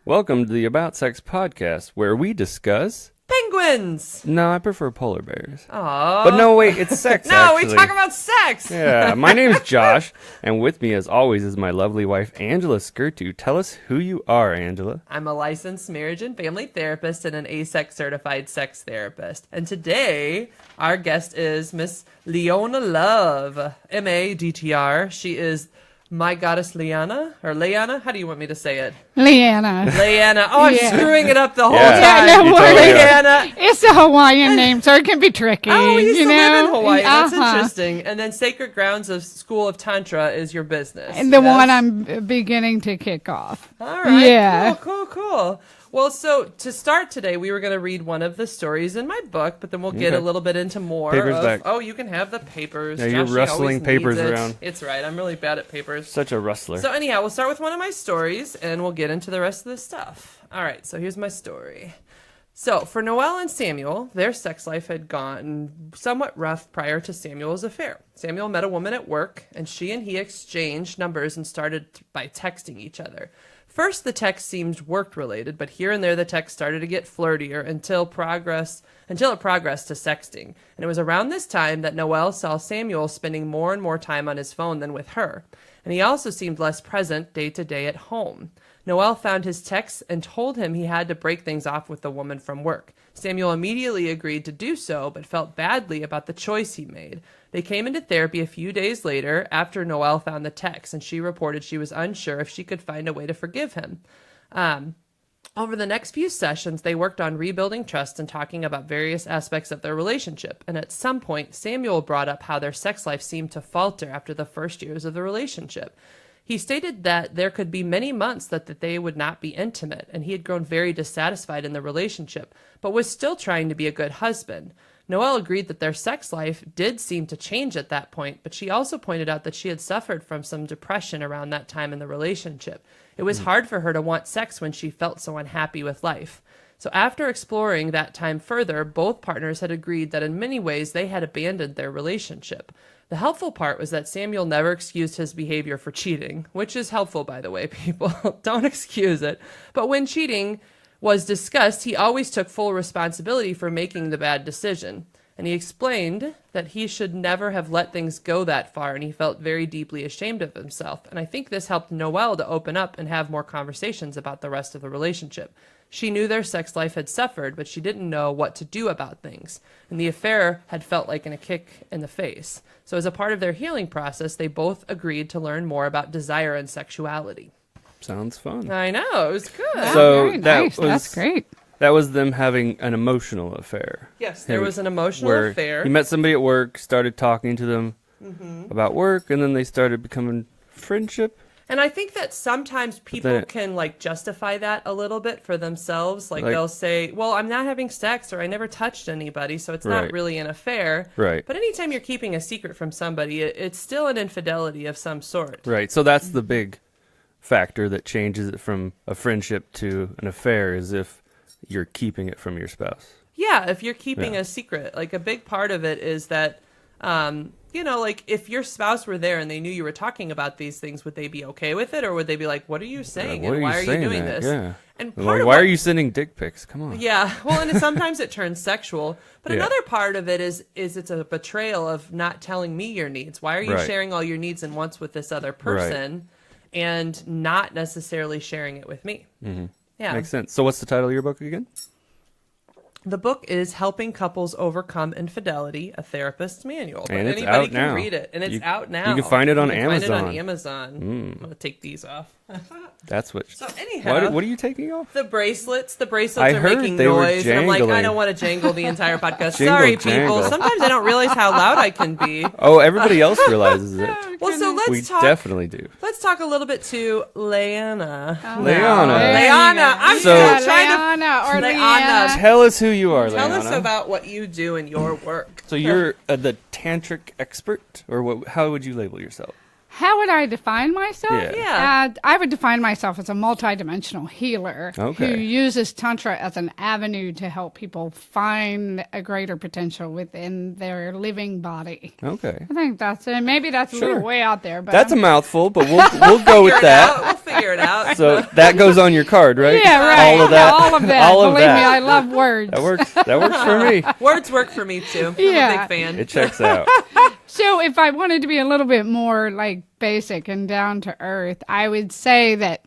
Welcome to the About Sex podcast, where we discuss... penguins! No, I prefer polar bears. Aww. But no, wait, it's sex, No, actually. we talk about sex! Yeah, my name's Josh, and with me, as always, is my lovely wife, Angela Skirtu. Tell us who you are, Angela. I'm a licensed marriage and family therapist and an ASEX certified sex therapist. And today, our guest is Miss Leianna Love, M-A-D-T-R. She is my Goddess Leianna, or Leianna? How do you want me to say it? Leianna. Leianna. Oh, I'm screwing it up the whole Yeah. time. Yeah, no worries. Leianna. It's a Hawaiian name, so it can be tricky. Oh, we used to live in Hawaii. That's Uh-huh. interesting. And then Sacred Grounds of School of Tantra is your business. And the yes? one I'm beginning to kick off. All right. Yeah. Cool. Well, so to start today, we were going to read one of the stories in my book, but then we'll get Okay. a little bit into more. Papers back. Oh, you can have the papers. Yeah, you're Josh, rustling always papers needs it. around. It's right. I'm really bad at papers. Such a rustler. So anyhow, we'll start with one of my stories, and we'll get into the rest of the stuff. All right, so here's my story. So for Noelle and Samuel, their sex life had gone somewhat rough prior to Samuel's affair. Samuel met a woman at work, and she and he exchanged numbers and started by texting each other. First, the text seemed work-related, but here and there the text started to get flirtier until it progressed to sexting. And it was around this time that Noelle saw Samuel spending more and more time on his phone than with her. And he also seemed less present day to day at home. Noelle found his texts and told him he had to break things off with the woman from work. Samuel immediately agreed to do so, but felt badly about the choice he made. They came into therapy a few days later after Noelle found the text, and she reported she was unsure if she could find a way to forgive him. Over the next few sessions, they worked on rebuilding trust and talking about various aspects of their relationship. And at some point, Samuel brought up how their sex life seemed to falter after the first years of the relationship. He stated that there could be many months that they would not be intimate, and he had grown very dissatisfied in the relationship, but was still trying to be a good husband. Noelle agreed that their sex life did seem to change at that point, but she also pointed out that she had suffered from some depression around that time in the relationship. It was hard for her to want sex when she felt so unhappy with life. So after exploring that time further, both partners had agreed that in many ways they had abandoned their relationship. The helpful part was that Samuel never excused his behavior for cheating, which is helpful, by the way, people. Don't excuse it. But when cheating was discussed, he always took full responsibility for making the bad decision. And he explained that he should never have let things go that far, and he felt very deeply ashamed of himself. And I think this helped Noelle to open up and have more conversations about the rest of the relationship. She knew their sex life had suffered, but she didn't know what to do about things. And the affair had felt like a kick in the face. So as a part of their healing process, they both agreed to learn more about desire and sexuality. Sounds fun. I know, it was good. Wow, So very that nice. was- That's great. That was them having an emotional affair. Yes, there was an emotional Where affair. he met somebody at work, started talking to them about work, and then they started becoming friendship. And I think that sometimes people then- can justify that a little bit for themselves. Like Like- they'll say, well, I'm not having sex or I never touched anybody, so it's Right. not really an affair. Right. But anytime you're keeping a secret from somebody, it's still an infidelity of some sort. Right. So that's the big factor that changes it from a friendship to an affair, is if you're keeping it from your spouse. Yeah, if you're keeping Yeah. a secret. A big part of it is that, if your spouse were there and they knew you were talking about these things, would they be okay with it? Or would they be like, what are you saying? What and why are you saying doing that? this? Yeah. And Like, part of why what- are you sending dick pics? Come on. Yeah, well, and sometimes it turns sexual. But Yeah. another part of it is it's a betrayal of not telling me your needs. Why are you Right. sharing all your needs and wants with this other person and not necessarily sharing it with me? Mm-hmm. Yeah. Makes sense. So what's the title of your book again? The book is Helping Couples Overcome Infidelity, a Therapist's Manual. But And it's anybody out can now. read it. And it's You- out now. you can find it on You can find it on Amazon. Amazon. I'm going to take these off. That's what. So anyhow, What are you taking off? The bracelets I are heard making they were noise. And I'm like, I jangling. don't want to jangle the entire podcast. Jingle, Sorry, jangle. people. Sometimes I don't realize how loud I can be. Oh, everybody else realizes it. Well, so We let's talk. definitely do. Let's talk a little bit to Leianna. Leianna. Leianna, I'm So- still trying to. Leianna or Leianna. Leianna. Tell us who you are, Tell us Leianna. about what you do in your work. So you're the tantric expert, or what? How would you label yourself? How would I define myself? Yeah. I would define myself as a multidimensional healer who uses Tantra as an avenue to help people find a greater potential within their living body. Okay. I think that's it. Maybe that's a little way out there. But That's a mouthful, but we'll go with that. We'll figure it out. So that goes on your card, right? Yeah, right. All of that. All of that. All of Believe that. me, I love words. That works for me. Words work for me too. Yeah. I'm a big fan. It checks out. So if I wanted to be a little bit more like basic and down to earth, I would say that,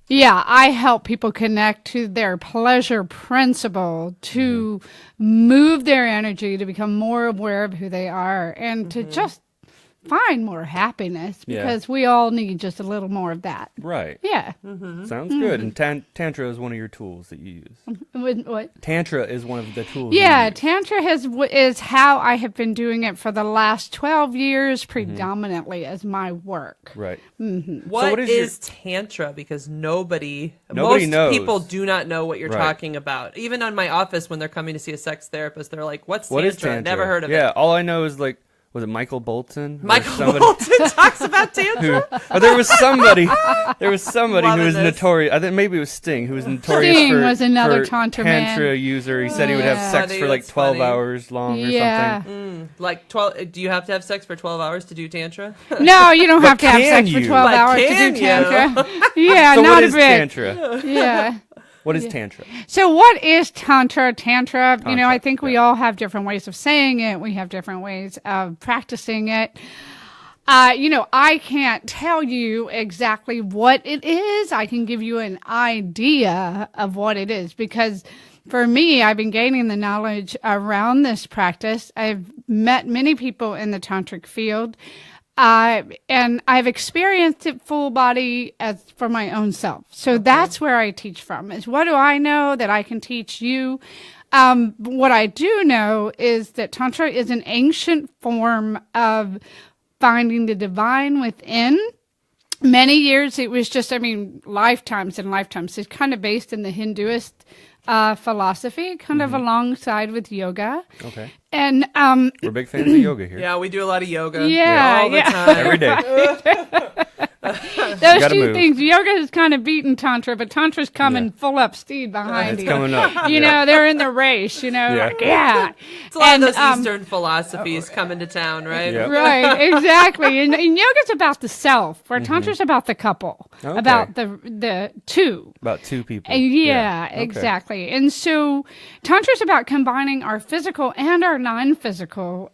yeah, I help people connect to their pleasure principle, to move their energy, to become more aware of who they are, and to just find more happiness, because we all need just a little more of that. Right. Yeah. Sounds good. And Tantra is one of your tools that you use. What? Tantra is one of the tools. Yeah, you use. Tantra is how I have been doing it for the last 12 years, predominantly as my work. Right. What is Tantra? Because Nobody most knows. people do not know what you're talking about. Even on my office, when they're coming to see a sex therapist, they're like, "What's What Tantra? is Tantra? Never heard of it." Yeah, all I know is like, was it Michael Bolton? Michael Bolton talks about Tantra. There was somebody who was Loving this. notorious. I think maybe it was Sting, who was notorious Sting was another for Tantra man. user. He said he would have Yeah. sex Funny, for like that's 12 funny. hours long or Yeah. something. Like 12. Do you have to have sex for 12 hours to do Tantra? No, you don't have to have can sex for you? 12 But hours to can do you? Tantra. Yeah, So not what a is bit. Tantra? Yeah. What is Tantra? So what is Tantra? Tantra, you know, I think we yeah. all have different ways of saying it. We have different ways of practicing it. You know, I can't tell you exactly what it is. I can give you an idea of what it is, because for me, I've been gaining the knowledge around this practice. I've met many people in the tantric field. And I've experienced it full body as for my own self. So that's where I teach from, is what do I know that I can teach you? What I do know is that Tantra is an ancient form of finding the divine within. Many years it was just, lifetimes and lifetimes. It's kind of based in the Hinduist philosophy, kind of alongside with yoga. Okay. And We're big fans of yoga here. Yeah, we do a lot of yoga. Yeah, all the yeah. time. Every day. those gotta two move. things, yoga is kind of beating Tantra, but Tantra's coming full up speed behind It's you. coming up. You know, they're in the race, you know, Yeah. It's a lot And, of those Eastern philosophies coming to town, right? Yep. Right, exactly. And yoga's about the self, where Tantra's about the couple, Okay. about the two. About two people. Yeah, Okay. exactly. And so Tantra's about combining our physical and our non-physical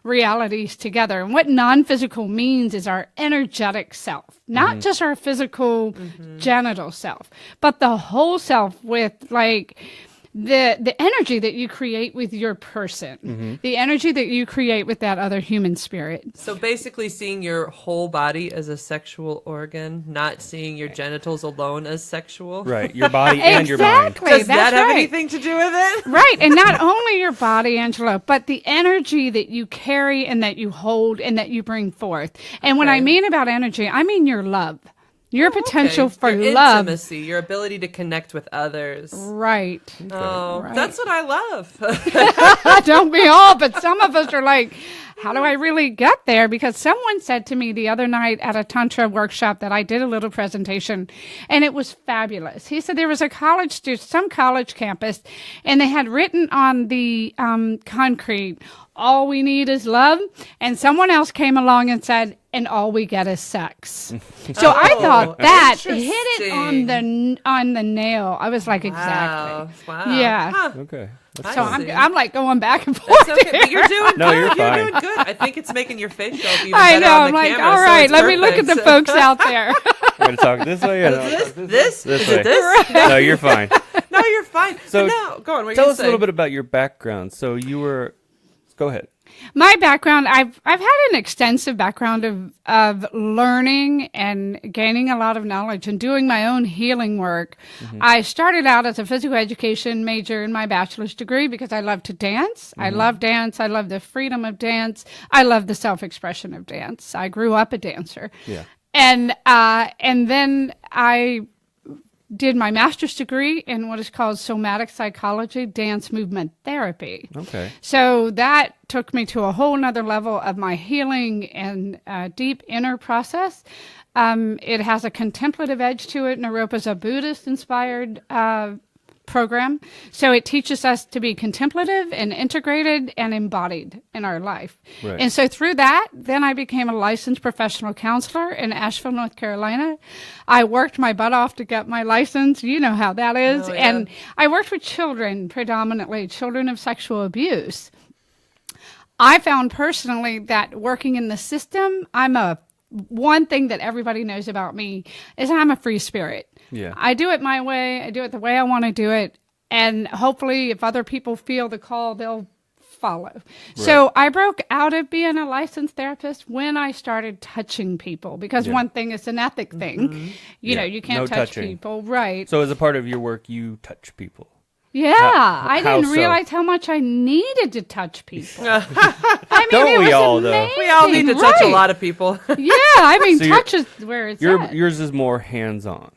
realities together. And what non-physical means is our energetic self, not just our physical genital self, but the whole self with like the energy that you create with your person, the energy that you create with that other human spirit. So basically seeing your whole body as a sexual organ, not seeing your genitals alone as sexual. Right. Your body and your mind. Exactly. Does that That's have right. anything to do with it? Right. And not only your body, Angela, but the energy that you carry and that you hold and that you bring forth. And when I mean about energy, I mean your love, your potential for your love. intimacy, your ability to connect with others. Right. Oh, Right. that's what I love. Don't we all? But some of us are like, how do I really get there? Because someone said to me the other night at a Tantra workshop that I did a little presentation, and it was fabulous. He said there was a some college campus, and they had written on the concrete, all we need is love. And someone else came along and said, and all we get is sex. So I thought that hit it on the nail. I was like, exactly. Wow. Yeah. Huh. Okay. So I see. I'm like going back and forth. It's okay, but you're doing No, good. you're fine. Doing good. I think it's making your face show up even I better know. on I'm the like, camera. all so right, it's let me look at the perfect. folks out there. We're going to talk this way? Or no? This? This Is way. it this? No, you're fine. No, you're fine. So But no, go on. What Tell you us a say? little bit about your background. So you were... Go ahead. My background, I've had an extensive background of learning and gaining a lot of knowledge and doing my own healing work. I started out as a physical education major in my bachelor's degree because I love to dance. I love dance. I love the freedom of dance. I love the self-expression of dance. I grew up a dancer. Yeah. And then I did my master's degree in what is called somatic psychology, dance movement therapy. Okay. So that took me to a whole nother level of my healing and deep inner process. It has a contemplative edge to it. Naropa's a Buddhist-inspired program. So it teaches us to be contemplative and integrated and embodied in our life. Right. And so through that, then I became a licensed professional counselor in Asheville, North Carolina. I worked my butt off to get my license. You know how that is. Oh, yeah. And I worked with children, predominantly children of sexual abuse. I found personally that working in the system, one thing that everybody knows about me is I'm a free spirit. Yeah. I do it my way. I do it the way I want to do it. And hopefully if other people feel the call, they'll follow. Right. So I broke out of being a licensed therapist when I started touching people, because one thing is an ethic thing. You know, you can't touch people. Right. So as a part of your work, you touch people. Yeah, I didn't realize how much I needed to touch people. I mean, Don't it we was all, though? amazing. We all need to touch a lot of people. Yeah, I mean, So touch is where it's at. Yours is more hands-on.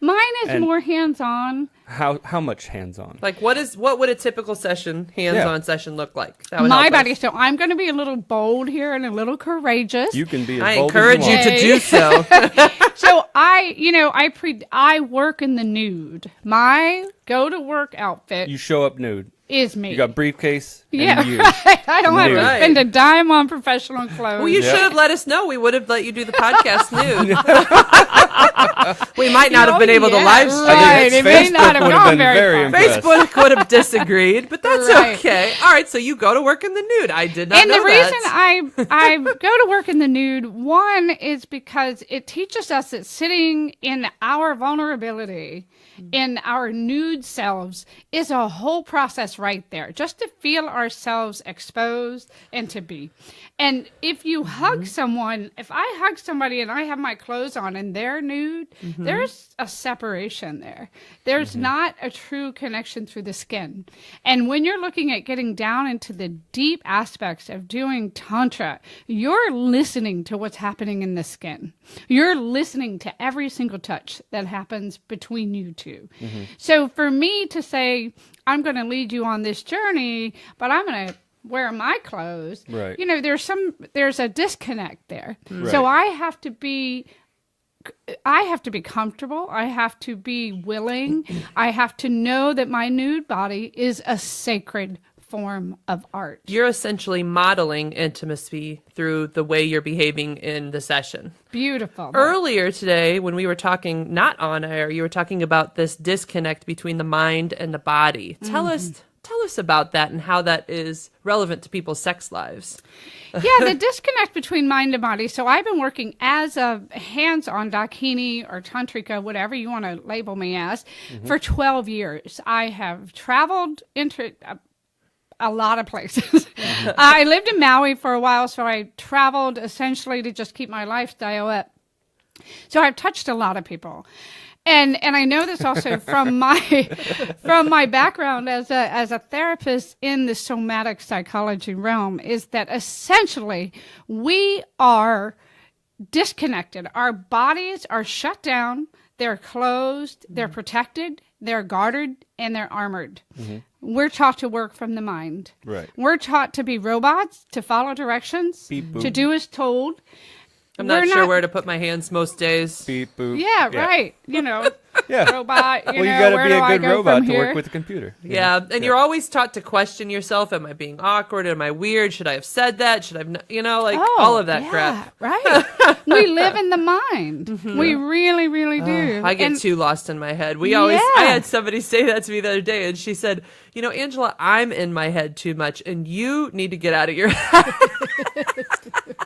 Mine is And- more hands-on. How much hands-on? Like, what would a typical session, hands-on session look like? That would My help body. us. So I'm going to be a little bold here and a little courageous. You can be as I bold encourage as you want. to do so. So I work in the nude. My go-to-work outfit You show up nude. is me. You got briefcase and yeah, you. right. I don't have to Right. spend a dime on professional clothes. Well, you should have let us know. We would have let you do the podcast nude. We might not have been able to live stream. Right. It may Facebook not have would gone been very far. impressed. Facebook would have disagreed, but that's Right. okay. All right, so you go to work in the nude. I did not And know the reason that. I go to work in the nude, one is because it teaches us that sitting in our vulnerability, in our nude selves, is a whole process right there. Just to feel ourselves exposed and to be. And if you hug someone, if I hug somebody and I have my clothes on and they're nude, there's a separation there. There's not a true connection through the skin. And when you're looking at getting down into the deep aspects of doing Tantra, you're listening to what's happening in the skin. You're listening to every single touch that happens between you two. So for me to say, I'm going to lead you on this journey, but I'm going to wear my clothes. Right. You know, there's a disconnect there. Right. So I have to be comfortable. I have to be willing. I have to know that my nude body is a sacred form of art. You're essentially modeling intimacy through the way you're behaving in the session. Beautiful. Earlier today, when we were talking not on air, you were talking about this disconnect between the mind and the body. Tell us about that and how that is relevant to people's sex lives. Yeah, the disconnect between mind and body. So I've been working as a hands-on Dakini or Tantrika, whatever you want to label me as, for 12 years. I have traveled into a lot of places. I lived in Maui for a while, so I traveled essentially to just keep my lifestyle up. So I've touched a lot of people. And I know this also from my background as a therapist in the somatic psychology realm, is that essentially we are disconnected. Our bodies are shut down, they're closed, they're protected, they're guarded, and they're armored. We're taught to work from the mind. Right. We're taught to be robots, to follow directions, Beep, boop. to do as told. I'm We're not sure not- where to put my hands most days. Beep boop. Yeah, right. You know, Yeah. robot. Well, you know, got to where be do a I good go robot from to here? work with a computer. Yeah, and you're always taught to question yourself. Am I being awkward? Am I weird? Should I have said that? Should I have, all of that crap. Right. We live in the mind. We really, really do. I get And- too lost in my head. I Yeah. had somebody say that to me the other day, and she said, Angela, I'm in my head too much, and you need to get out of your head.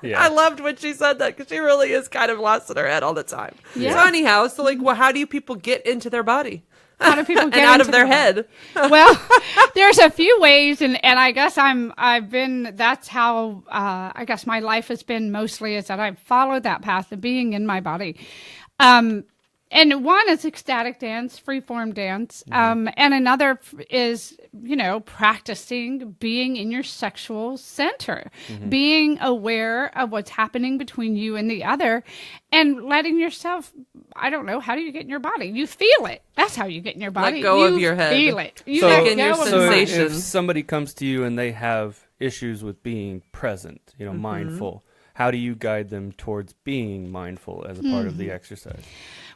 Yeah. I loved when she said that, because she really is kind of lost in her head all the time. Yeah. So anyhow, how do you people get into their body? How do people get and out of into their the- head? Well, there's a few ways, and I guess that's how I guess my life has been mostly, is that I've followed that path of being in my body. And one is ecstatic dance, free-form dance. And another is, practicing being in your sexual center, being aware of what's happening between you and the other, and letting yourself, I don't know, how do you get in your body? You feel it. That's how you get in your body. Let go of your head. You feel it. You So- let in your go of sensations. it. If somebody comes to you and they have issues with being present, mindful, how do you guide them towards being mindful as a part of the exercise?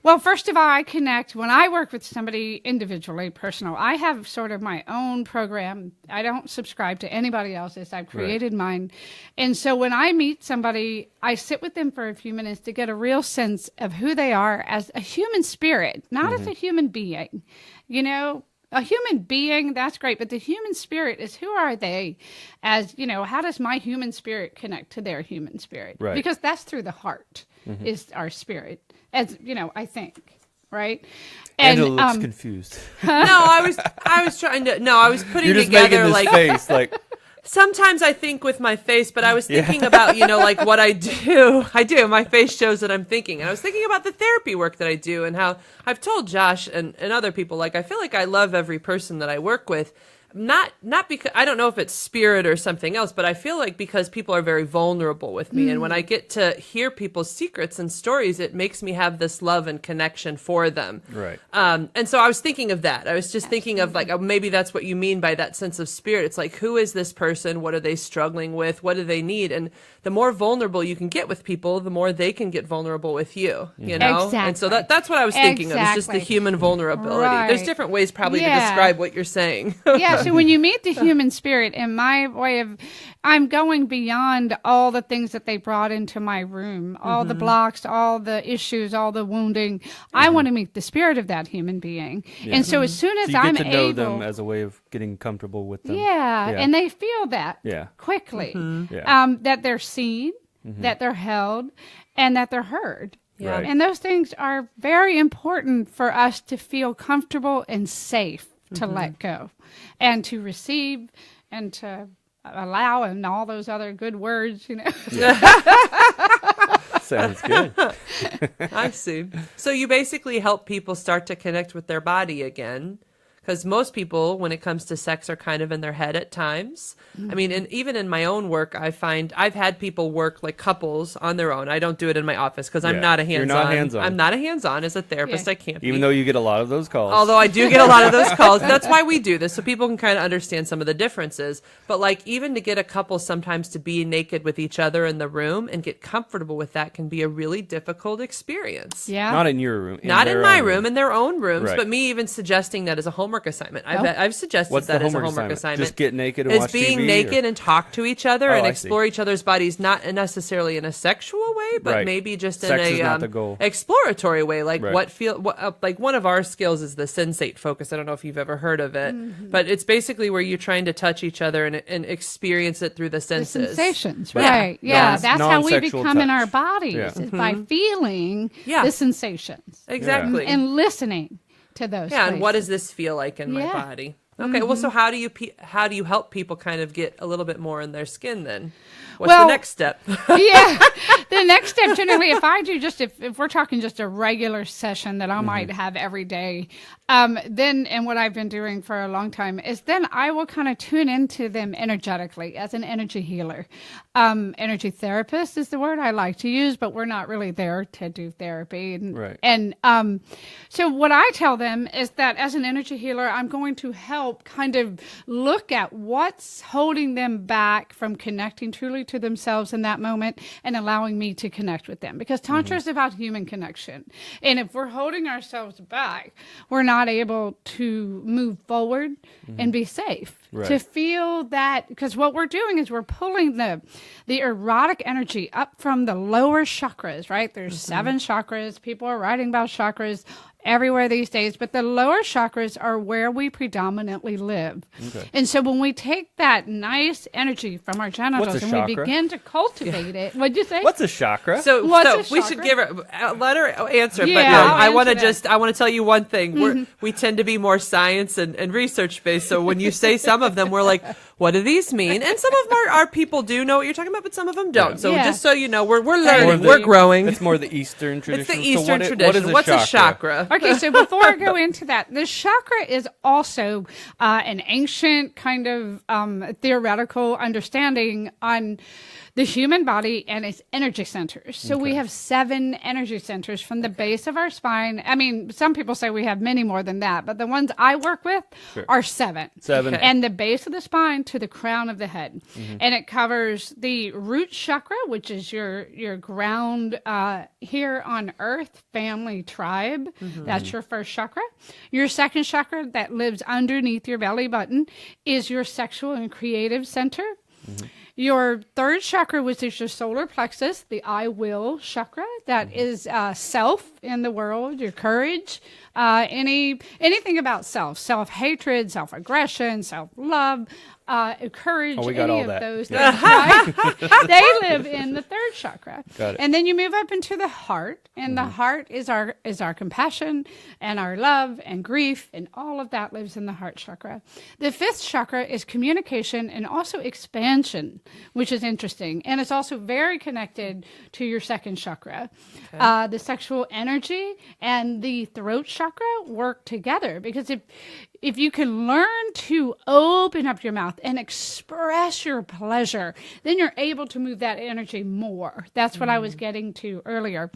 Well, first of all, I connect when I work with somebody individually, personal. I have sort of my own program. I don't subscribe to anybody else's. I've created mine. And so when I meet somebody, I sit with them for a few minutes to get a real sense of who they are as a human spirit, not as a human being. A human being, that's great, but the human spirit is, who are they? As, how does my human spirit connect to their human spirit? Right. Because that's through the heart is our spirit, as, I think, right? Angela looks confused. No, I was trying to. No, I was putting You're just together making this like. face, like Sometimes I think with my face, but I was thinking about, like what I do. I do. My face shows that I'm thinking. And I was thinking about the therapy work that I do and how I've told Josh and other people, like, I feel like I love every person that I work with. Not because, I don't know if it's spirit or something else, but I feel like because people are very vulnerable with me. And when I get to hear people's secrets and stories, it makes me have this love and connection for them. Right. And so I was thinking of that. I was just thinking of like, maybe that's what you mean by that sense of spirit. It's like, who is this person? What are they struggling with? What do they need? And the more vulnerable you can get with people, the more they can get vulnerable with you, you know? Exactly. And so that's what I was thinking of. It's just the Exactly. human vulnerability. Right. There's different ways probably to Yeah. describe what you're saying. Yeah, so when you meet the human spirit, in my way of, I'm going beyond all the things that they brought into my room, all the blocks, all the issues, all the wounding. I want to meet the spirit of that human being. And so as soon as so you I'm get to know able, them as a way of getting comfortable with them. and they feel that Yeah. quickly, Yeah. that they're seen, that they're held, and that they're heard. Yeah. Right. And those things are very important for us to feel comfortable and safe to let go and to receive and to allow and all those other good words, Sounds good. I see. So you basically help people start to connect with their body again. Because most people, when it comes to sex, are kind of in their head at times. I mean, and even in my own work, I find I've had people work like couples on their own. I don't do it in my office because I'm Yeah. not a You're hands-on. not hands-on. I'm not a hands-on as a therapist. Yeah. I can't be. Even though you get a lot of those calls. Although I do get a lot of those calls. That's why we do this, so people can kind of understand some of the differences. But like even to get a couple sometimes to be naked with each other in the room and get comfortable with that can be a really difficult experience. Yeah. Not in your room. Not in their my own room, in their own rooms, Right. but me even suggesting that as a homework assignment. Oh. I've suggested What's that the as a homework homework assignment. Just get naked and is watch being TV, naked or? and talk to each other Oh, and I explore each other's bodies, not necessarily in a sexual way, but Right. maybe just Sex in is a not the goal. exploratory way. Like Right. like one of our skills is the sensate focus. I don't know if you've ever heard of it, but it's basically where you're trying to touch each other and experience it through the The senses. sensations, Right. right? Yeah, that's how we Non-sexual become in touch. our bodies Yeah. is by feeling Yeah. the sensations Exactly. and listening to those. Yeah, and what places. does this feel like in my Yeah. body? Okay, well, so how do you help people kind of get a little bit more in their skin then? What's Well, the next step? Yeah, the next step generally, if I do if we're talking just a regular session that I might have every day, then and what I've been doing for a long time is then I will kind of tune into them energetically as an energy healer. Energy therapist is the word I like to use, but we're not really there to do therapy. Right. And so what I tell them is that as an energy healer, I'm going to help kind of look at what's holding them back from connecting truly to themselves in that moment and allowing me to connect with them. Because Tantra is about human connection. And if we're holding ourselves back, we're not able to move forward and be safe. Right. To feel that, because what we're doing is we're pulling the erotic energy up from the lower chakras, right? There's 7 chakras. People are writing about chakras. everywhere these days, but the lower chakras are where we predominantly live. Okay. And so when we take that nice energy from our genitals and we begin to cultivate it, what'd you say? What's a chakra? So we should give her, let her answer. Yeah, but I want to tell you one thing. We tend to be more science and research based. So when you say some of them, we're like, what do these mean? And some of our people do know what you're talking about, but some of them don't. So just so you know, we're learning, we're growing. It's more the Eastern tradition. It's the Eastern tradition. What's a chakra? Okay, so before I go into that, the chakra is also an ancient kind of theoretical understanding on the human body and its energy centers. So we have 7 energy centers from the base of our spine. I mean, some people say we have many more than that, but the ones I work with are 7. 7. Okay. And the base of the spine to the crown of the head. And it covers the root chakra, which is your ground here on earth, family, tribe. That's your first chakra. Your second chakra that lives underneath your belly button is your sexual and creative center. Your third chakra, which is your solar plexus, the I will chakra, that is self in the world, your courage, anything about self-hatred, self-aggression, self-love, courage, we got any all of that. those things, right? They live in the third chakra. Got it. And then you move up into the heart, and the heart is our compassion and our love and grief, and all of that lives in the heart chakra. The fifth chakra is communication and also expansion, which is interesting. And it's also very connected to your second chakra. Okay. The sexual energy and the throat chakra work together, because if you can learn to open up your mouth and express your pleasure, then you're able to move that energy more. That's what I was getting to earlier.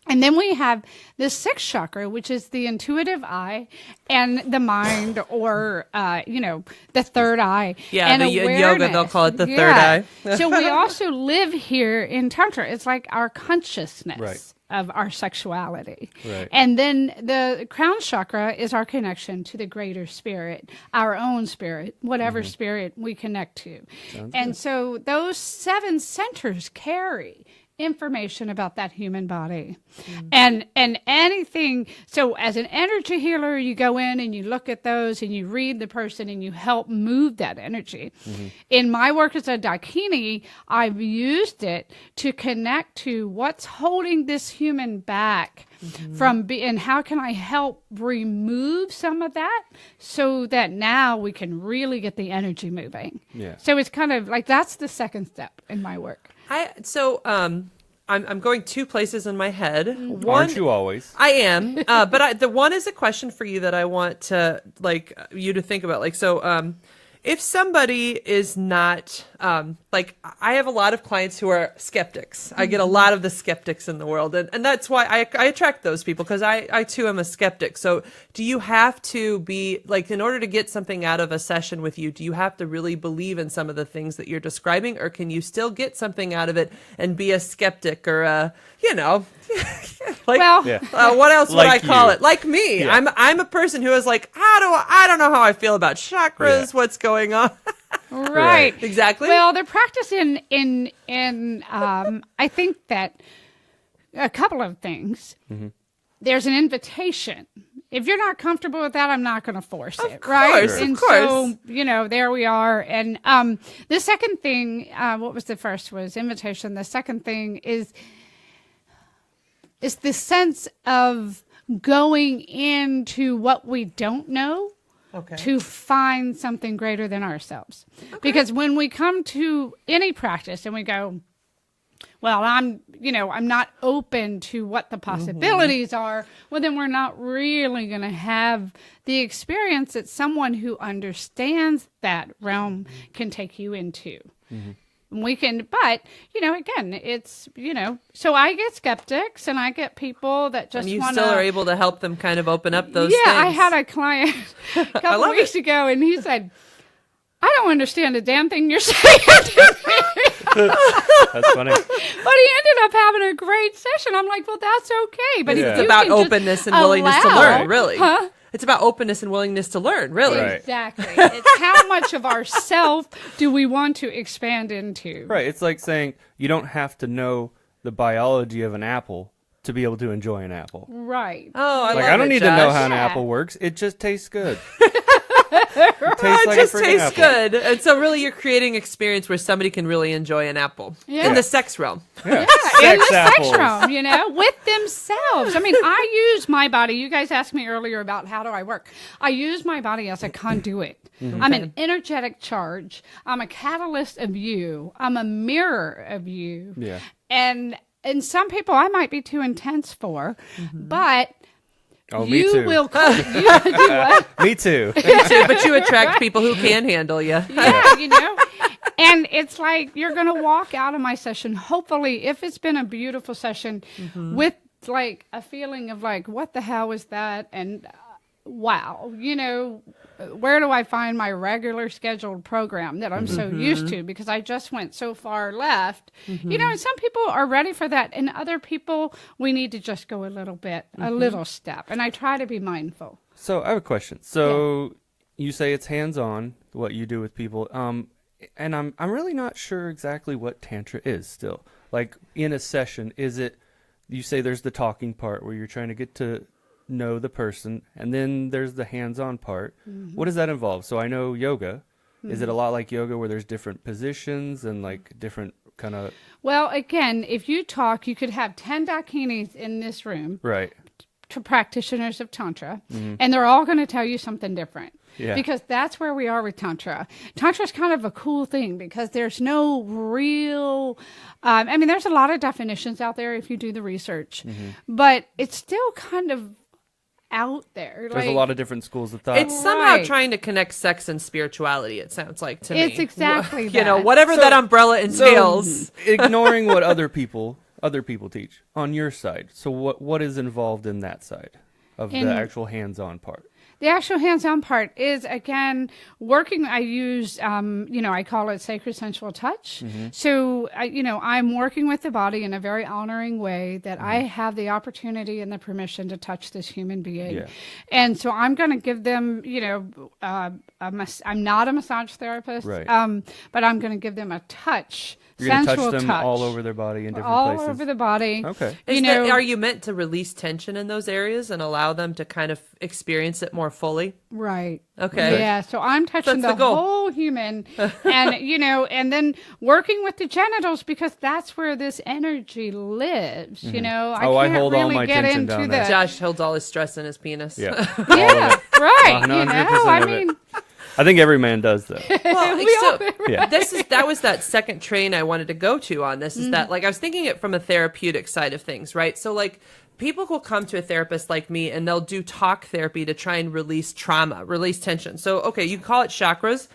And then we have the sixth chakra, which is the intuitive eye and the mind, or, the third eye. Yeah, and in yoga, they'll call it the third eye. So we also live here in Tantra. It's like our consciousness of our sexuality. Right. And then the crown chakra is our connection to the greater spirit, our own spirit, whatever spirit we connect to. So those 7 centers carry information about that human body. And anything, so as an energy healer, you go in and you look at those and you read the person and you help move that energy. In my work as a Dakini, I've used it to connect to what's holding this human back from and how can I help remove some of that so that now we can really get the energy moving. So it's kind of like, that's the second step in my work. I'm going 2 places in my head. One, aren't you always? I am, but the one is a question for you that I want to you to think about. If somebody is not I have a lot of clients who are skeptics. I get a lot of the skeptics in the world, and that's why I attract those people, because I too am a skeptic. So do you have to be in order to get something out of a session with you, do you have to really believe in some of the things that you're describing, or can you still get something out of it and be a skeptic, or what else would I call it? Like me. Yeah. I'm a person who is I don't know how I feel about chakras, what's going on. Right. Exactly. Well, the practice in I think that a couple of things. There's an invitation. If you're not comfortable with that, I'm not going to force it. Right. Of course. So, there we are. And the second thing, what was the first was invitation. The second thing is the sense of going into what we don't know. Okay. To find something greater than ourselves. Okay. Because when we come to any practice and we go, well, I'm not open to what the possibilities are, well, then we're not really going to have the experience that someone who understands that realm can take you into. We can, but, again, it's, so I get skeptics and I get people that just want to. And you still are able to help them kind of open up those things. Yeah, I had a client a couple weeks ago, and he said, I don't understand a damn thing you're saying to me. That's funny. But he ended up having a great session. I'm like, well, that's okay. But it's about openness and willingness to learn, really. Huh? It's about openness and willingness to learn, really. Right. Exactly. It's how much of ourself do we want to expand into. Right. It's like saying you don't have to know the biology of an apple to be able to enjoy an apple. Right. Oh, I Like, love I don't it, need to know Josh. how an Yeah. apple works. It just tastes good. It Like just a freaking tastes apple. good. And so really you're creating experience where somebody can really enjoy an apple. Yeah. In the sex realm. Yeah. In Sex the apples. sex room, with themselves. I mean, I use my body. You guys asked me earlier about how do I work. I use my body as a conduit. I'm an energetic charge. I'm a catalyst of you. I'm a mirror of you. Yeah. And some people I might be too intense for, but Oh, me you too. will. You do what? Me too. Me too, but you attract people who can handle you. Yeah. And it's like you're going to walk out of my session, hopefully, if it's been a beautiful session, with like a feeling of like, what the hell was that? And wow, where do I find my regular scheduled program that I'm so used to because I just went so far left? And some people are ready for that. And other people, we need to just go a little bit, a little step. And I try to be mindful. So I have a question. So you say it's hands-on, what you do with people. And I'm really not sure exactly what Tantra is still. Like in a session, is it, you say there's the talking part where you're trying to get to know the person, and then there's the hands-on part. What does that involve? So I know yoga. Is it a lot like yoga where there's different positions and like different kind of... Well, again, if you talk, you could have 10 dakinis in this room. Right. To practitioners of Tantra, and they're all going to tell you something different. Yeah. Because that's where we are with Tantra. Tantra is kind of a cool thing because there's no real, there's a lot of definitions out there if you do the research, but it's still kind of out there. There's a lot of different schools of thought. It's somehow Right. trying to connect sex and spirituality, it sounds like to me. It's exactly that. Whatever that umbrella entails. So, ignoring what other people teach on your side. So what is involved in that side of the actual hands-on part? The actual hands-on part is, again, working. I use, I call it sacred sensual touch. So, I'm working with the body in a very honoring way that I have the opportunity and the permission to touch this human being. Yeah. And so I'm going to give them, I'm not a massage therapist, Right. but I'm going to give them a touch. You're going to sensual touch them all over their body in different all places? over the body. Okay. Are you meant to release tension in those areas and allow them to kind of experience it more fully? Right. Okay. Yeah. So I'm touching That's the the goal. whole human and, and then working with the genitals because that's where this energy lives. I I can't hold all really my get tension into down the, there. Josh holds all his stress in his penis. Yeah. yeah, right. 100% of it. I think every man does, though. Well, We so all- Yeah. that was that second train I wanted to go to on this is that like I was thinking it from a therapeutic side of things, right? So like people will come to a therapist like me and they'll do talk therapy to try and release trauma, release tension. So okay, you call it chakras.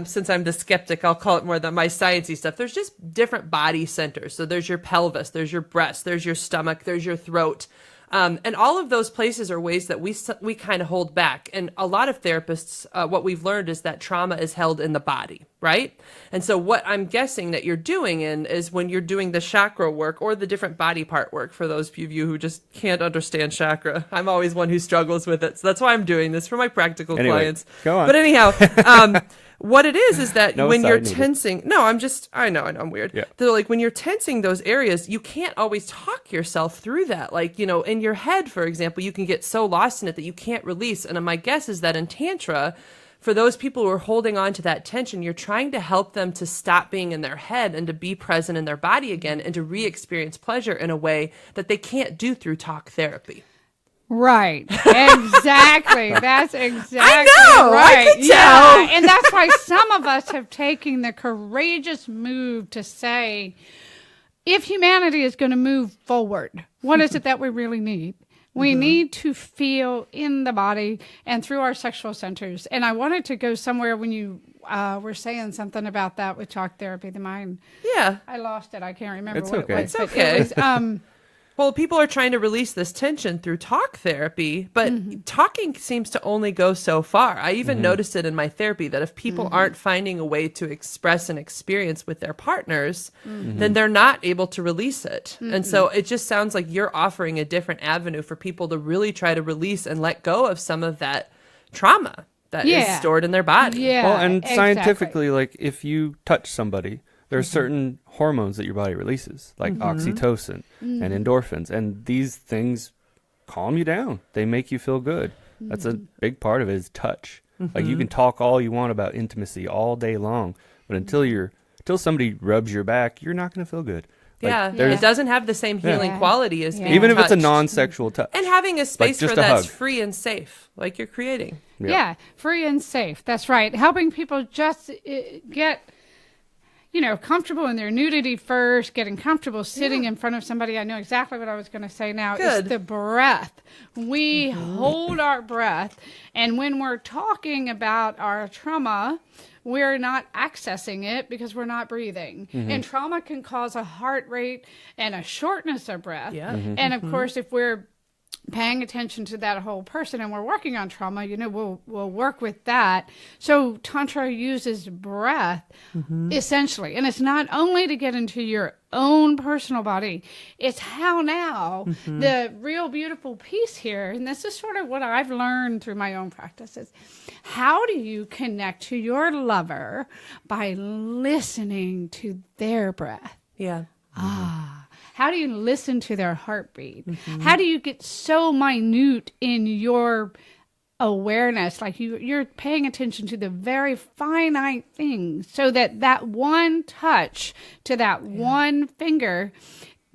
Since I'm the skeptic, I'll call it more than my sciencey stuff. There's just different body centers. So there's your pelvis, there's your breast, there's your stomach, there's your throat. And all of those places are ways that we kind of hold back. And a lot of therapists, what we've learned is that trauma is held in the body, right? And so what I'm guessing that you're doing is when you're doing the chakra work or the different body part work, for those of you who just can't understand chakra, I'm always one who struggles with it. So that's why I'm doing this for my practical clients. Go on. But anyhow, what it is that No when you're aside needed. tensing, I know, I'm weird. Yeah. So like when you're tensing those areas, you can't always talk yourself through that. Like, in your head, for example, you can get so lost in it that you can't release. And my guess is that in Tantra, for those people who are holding on to that tension, you're trying to help them to stop being in their head and to be present in their body again and to re-experience pleasure in a way that they can't do through talk therapy. Right. Exactly. That's exactly know, I right. could tell. Yeah. And that's why some of us have taken the courageous move to say, if humanity is going to move forward, what is it that we really need? We need to feel in the body and through our sexual centers. And I wanted to go somewhere when you were saying something about that with talk therapy, the mind. Yeah. I lost it. I can't remember It's what okay. it was. It's but okay. It was, Well, people are trying to release this tension through talk therapy, but talking seems to only go so far. I even noticed it in my therapy that if people aren't finding a way to express an experience with their partners, then they're not able to release it. And so it just sounds like you're offering a different avenue for people to really try to release and let go of some of that trauma that is stored in their body. yeah. Well, and exactly. scientifically, like if you touch somebody, There are certain hormones that your body releases, like oxytocin and endorphins, and these things calm you down. They make you feel good. That's a big part of it is touch. Like you can talk all you want about intimacy all day long, but until somebody rubs your back, you're not going to feel good. Like, it doesn't have the same healing quality as being even if it's a touched. non-sexual touch. And having a space just for a that's hug. free and safe, like you're creating. Yeah, free and safe. That's right. Helping people just get, comfortable in their nudity first, getting comfortable sitting in front of somebody. I know exactly what I was going to say now. Good. It's the breath. We hold our breath. And when we're talking about our trauma, we're not accessing it because we're not breathing. And trauma can cause a heart rate and a shortness of breath. Yeah. And of course, if we're paying attention to that whole person and we're working on trauma, we'll work with that. So Tantra uses breath essentially. And it's not only to get into your own personal body, it's how now the real beautiful piece here, and this is sort of what I've learned through my own practices, how do you connect to your lover by listening to their breath? Yeah. How do you listen to their heartbeat? How do you get so minute in your awareness, like you're paying attention to the very finite things, so that one touch to that one finger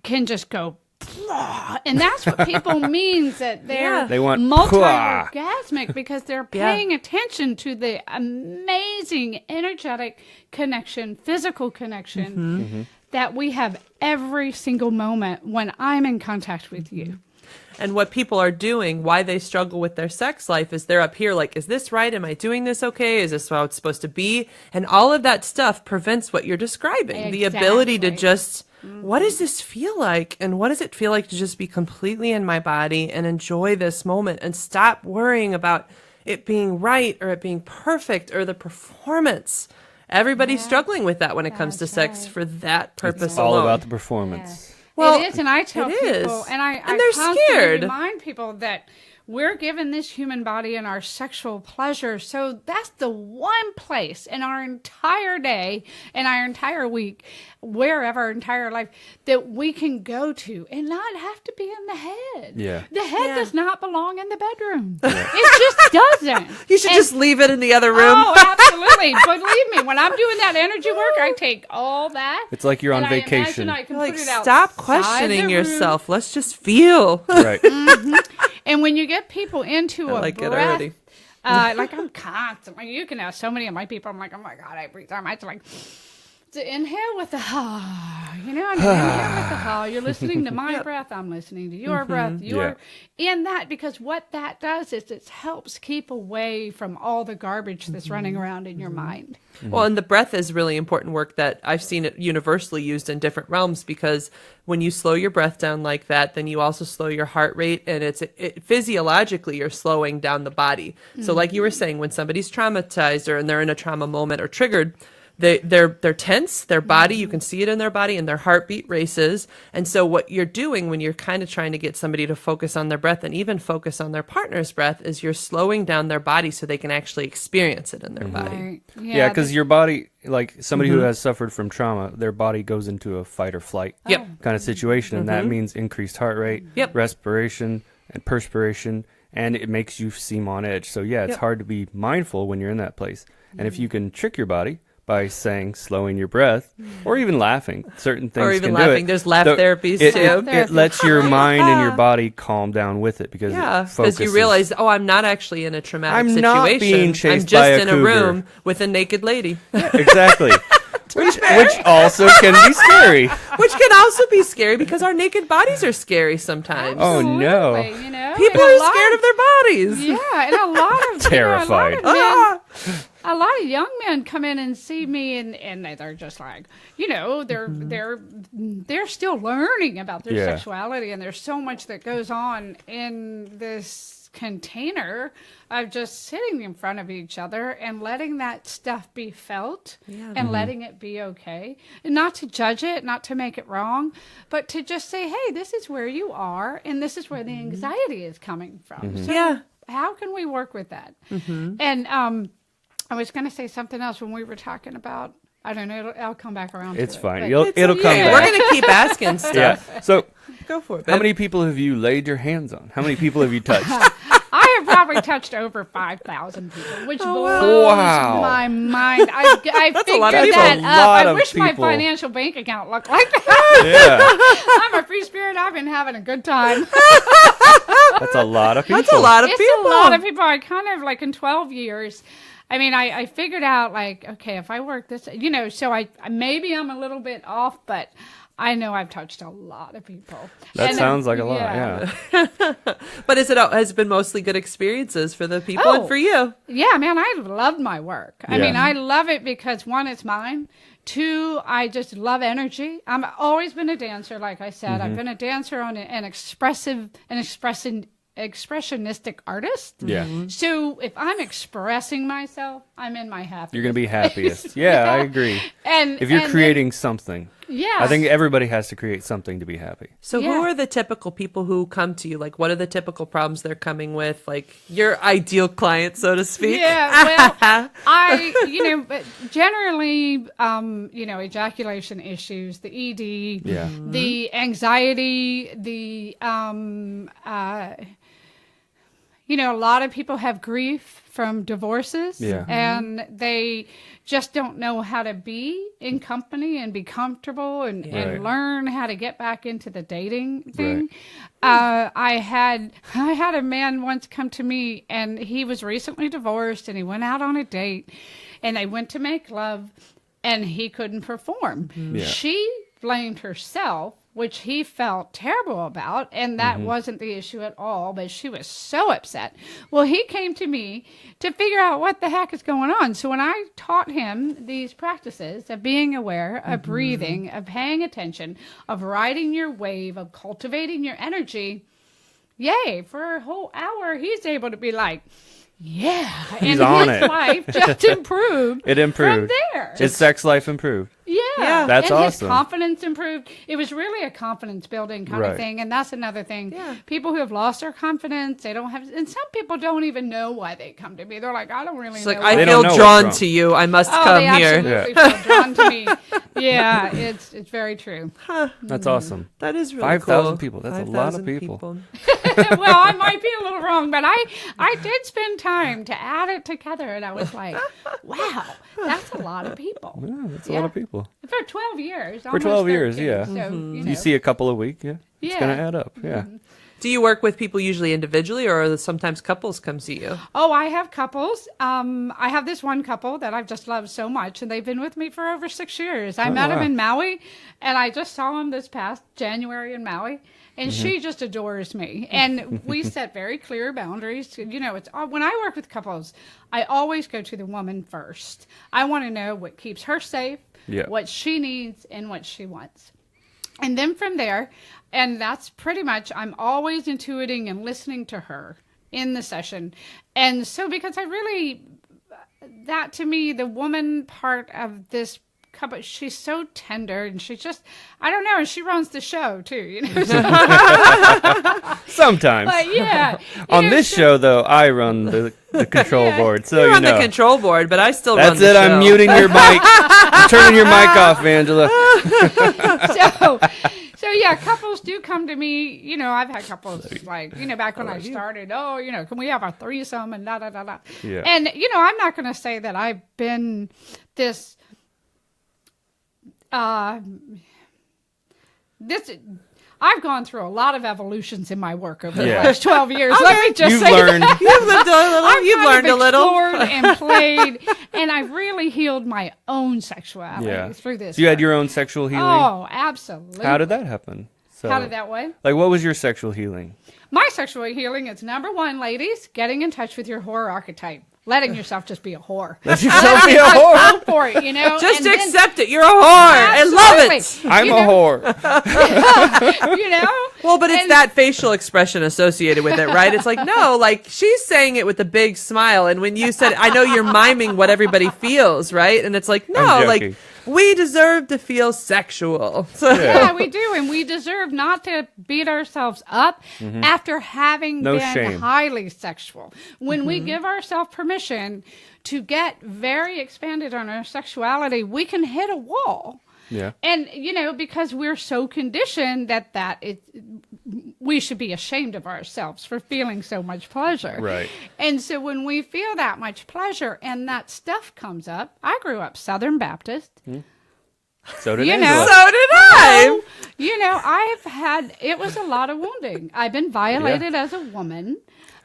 can just go, and that's what people means that They want multi-orgasmic, because they're paying attention to the amazing energetic connection, physical connection that we have every single moment when I'm in contact with you. And what people are doing, why they struggle with their sex life, is they're up here like, is this right? Am I doing this okay? Is this how it's supposed to be? And all of that stuff prevents what you're describing. Exactly. The ability to just, what does this feel like? And what does it feel like to just be completely in my body and enjoy this moment and stop worrying about it being right or it being perfect or the performance. Everybody's struggling with that when it comes to sex for that purpose It's all alone. about the performance. Well, it is, and I tell it people, is. and I they're constantly scared. remind people that we're given this human body and our sexual pleasure, so that's the one place in our entire day and our entire week, wherever our entire life, that we can go to and not have to be in the head. Yeah. The head does not belong in the bedroom. It just doesn't. You should just leave it in the other room. Oh, absolutely. Believe me, when I'm doing that energy work, I take all that. It's like you're on and I vacation. imagine I can Like, put it outside stop the questioning room. yourself. Let's just feel. Right. And when you get people into I a like it breath, already. like I'm constantly, you can ask so many of my people, I'm like, oh my God, I breathe. I'm like, to inhale with the ha, and inhale with the ha. You're listening to my breath. I'm listening to your breath. You're in that, because what that does is it helps keep away from all the garbage that's running around in your mind. Well, and the breath is really important work that I've seen it universally used in different realms, because when you slow your breath down like that, then you also slow your heart rate, and it physiologically you're slowing down the body. So like you were saying, when somebody's traumatized and they're in a trauma moment or triggered, they're tense, their body, you can see it in their body, and their heartbeat races. And so what you're doing when you're kind of trying to get somebody to focus on their breath and even focus on their partner's breath is you're slowing down their body so they can actually experience it in their body. Right. Yeah, because your body, like somebody who has suffered from trauma, their body goes into a fight or flight kind of situation, and that means increased heart rate, respiration, and perspiration, and it makes you seem on edge. So yeah, it's hard to be mindful when you're in that place. And if you can trick your body by saying, slowing your breath, or even laughing, certain things Or even can laughing. Do it. There's laugh therapies too. It lets your mind and your body calm down with it, because because you realize, I'm not actually in a traumatic I'm situation. not being chased I'm just by a in cougar. a room with a naked lady. Exactly. which also can be scary. Which can also be scary because our naked bodies are scary sometimes. Oh no. Absolutely, you know? People And a are lot scared of their bodies. Yeah, and a lot of Terrified. A lot of young men come in and see me, and they're just like, they're still learning about their sexuality, and there's so much that goes on in this container of just sitting in front of each other and letting that stuff be felt and letting it be okay, and not to judge it, not to make it wrong, but to just say, hey, this is where you are, and this is where the anxiety is coming from. So how can we work with that? And I was going to say something else when we were talking about I don't know. I'll come back around. It's to fine. It, but It'll come back. We're gonna keep asking stuff. Yeah. So, Go for it. how babe. many people have you laid your hands on? How many people have you touched? I have probably touched over 5,000 people, which blows Wow. my mind. I figured lot of people. that That's a up. lot I of wish my people. financial bank account looked like that. Yeah. I'm a free spirit. I've been having a good time. That's a lot of people. That's a lot of It's people. a lot of people. I kind of like in 12 years. I mean, I figured out like, okay, if I work this, so I maybe I'm a little bit off, but I know I've touched a lot of people. That And, sounds like a lot, yeah. But has it been mostly good experiences for the people and Oh. for you? Yeah, man, I loved my work. I Yeah. mean, I love it because one, it's mine. Two, I just love energy. I've always been a dancer, like I said. I've been a dancer on an expressionistic artist. Yeah. So if I'm expressing myself, I'm in my happy. You're going to be happiest. Yeah, I agree. And If you're and creating something, yeah, I think everybody has to create something to be happy. So Yeah. who are the typical people who come to you? Like, what are the typical problems they're coming with? Like, your ideal client, so to speak? Yeah, well, but generally, ejaculation issues, the ED, Yeah. the anxiety, a lot of people have grief from divorces, Yeah. and they just don't know how to be in company and be comfortable and Right. learn how to get back into the dating thing. I had a man once come to me, and he was recently divorced, and he went out on a date, and they went to make love, and he couldn't perform. Yeah. She blamed herself, which he felt terrible about, and that wasn't the issue at all, but she was so upset. Well, he came to me to figure out what the heck is going on. So when I taught him these practices of being aware, of breathing, of paying attention, of riding your wave, of cultivating your energy, yay, for a whole hour, he's able to be like, yeah. He's and on his it. life just improved. It improved. From there. His sex life improved. Yeah, That's and awesome. His confidence improved. It was really a confidence building kind Right. of thing, and that's another thing. Yeah. People who have lost their confidence, they don't have, and some people don't even know why they come to me. They're like, I don't really It's know. like, why. I They feel don't know what's drawn wrong. to you. I must Oh, come they here. absolutely feel drawn to me. Yeah, it's very true. That's awesome. That is really 5,000 cool. people. That's a lot of 5,000 people. Well, I might be a little wrong, but I did spend time to add it together, and I was like, wow, that's a lot of people. Yeah, that's a lot of people. For 12 years. For 12 years, yeah. So, You see a couple a week, yeah? It's Yeah. going to add up, yeah. Do you work with people usually individually, or sometimes couples come see you? Oh, I have couples. I have this one couple that I've just loved so much, and they've been with me for over 6 years. I met wow. him in Maui, and I just saw him this past January in Maui, and she just adores me. And we set very clear boundaries. It's when I work with couples, I always go to the woman first. I want to know what keeps her safe, Yeah. what she needs, and what she wants. And then from there, and that's pretty much, I'm always intuiting and listening to her in the session. And so, because that to me, the woman part of this couple, she's so tender, and she's just, I don't know, and she runs the show too, Sometimes. But yeah. On this show, thow, I run the control Yeah. board, so You're you on know. the control board, but I still run That's the it. show. I'm muting your mic. I'm turning your mic off, Angela. So yeah, couples do come to me. I've had couples like, back when I started, can we have a threesome and da da da da. Yeah. And I'm not going to say that I've been this I've gone through a lot of evolutions in my work over the Yeah. last 12 years. Let me just You've say learned. that. You've lived a little. I've You've kind learned of a little. explored and played, and I've really healed my own sexuality Yeah. through this. So you had work. your own sexual healing? Oh, absolutely. How did that happen? So, How did that way? Like, what was your sexual healing? My sexual healing is number one, ladies, getting in touch with your whore archetype. Letting yourself just be a whore. Let yourself be a whore. Go for it, Just and then- accept it. You're a whore. I love it. Absolutely. I'm You a know, whore. Well, but it's that facial expression associated with it, right? It's like, no, like she's saying it with a big smile. And when you said, I know you're miming what everybody feels, right? And it's like, no, like we deserve to feel sexual. So. Yeah, we do. And we deserve not to beat ourselves up after having been highly sexual. When we give ourselves permission to get very expanded on our sexuality, we can hit a wall. Yeah. And, because we're so conditioned that we should be ashamed of ourselves for feeling so much pleasure. Right. And so when we feel that much pleasure and that stuff comes up, I grew up Southern Baptist. So did I. It was a lot of wounding. I've been violated as a woman.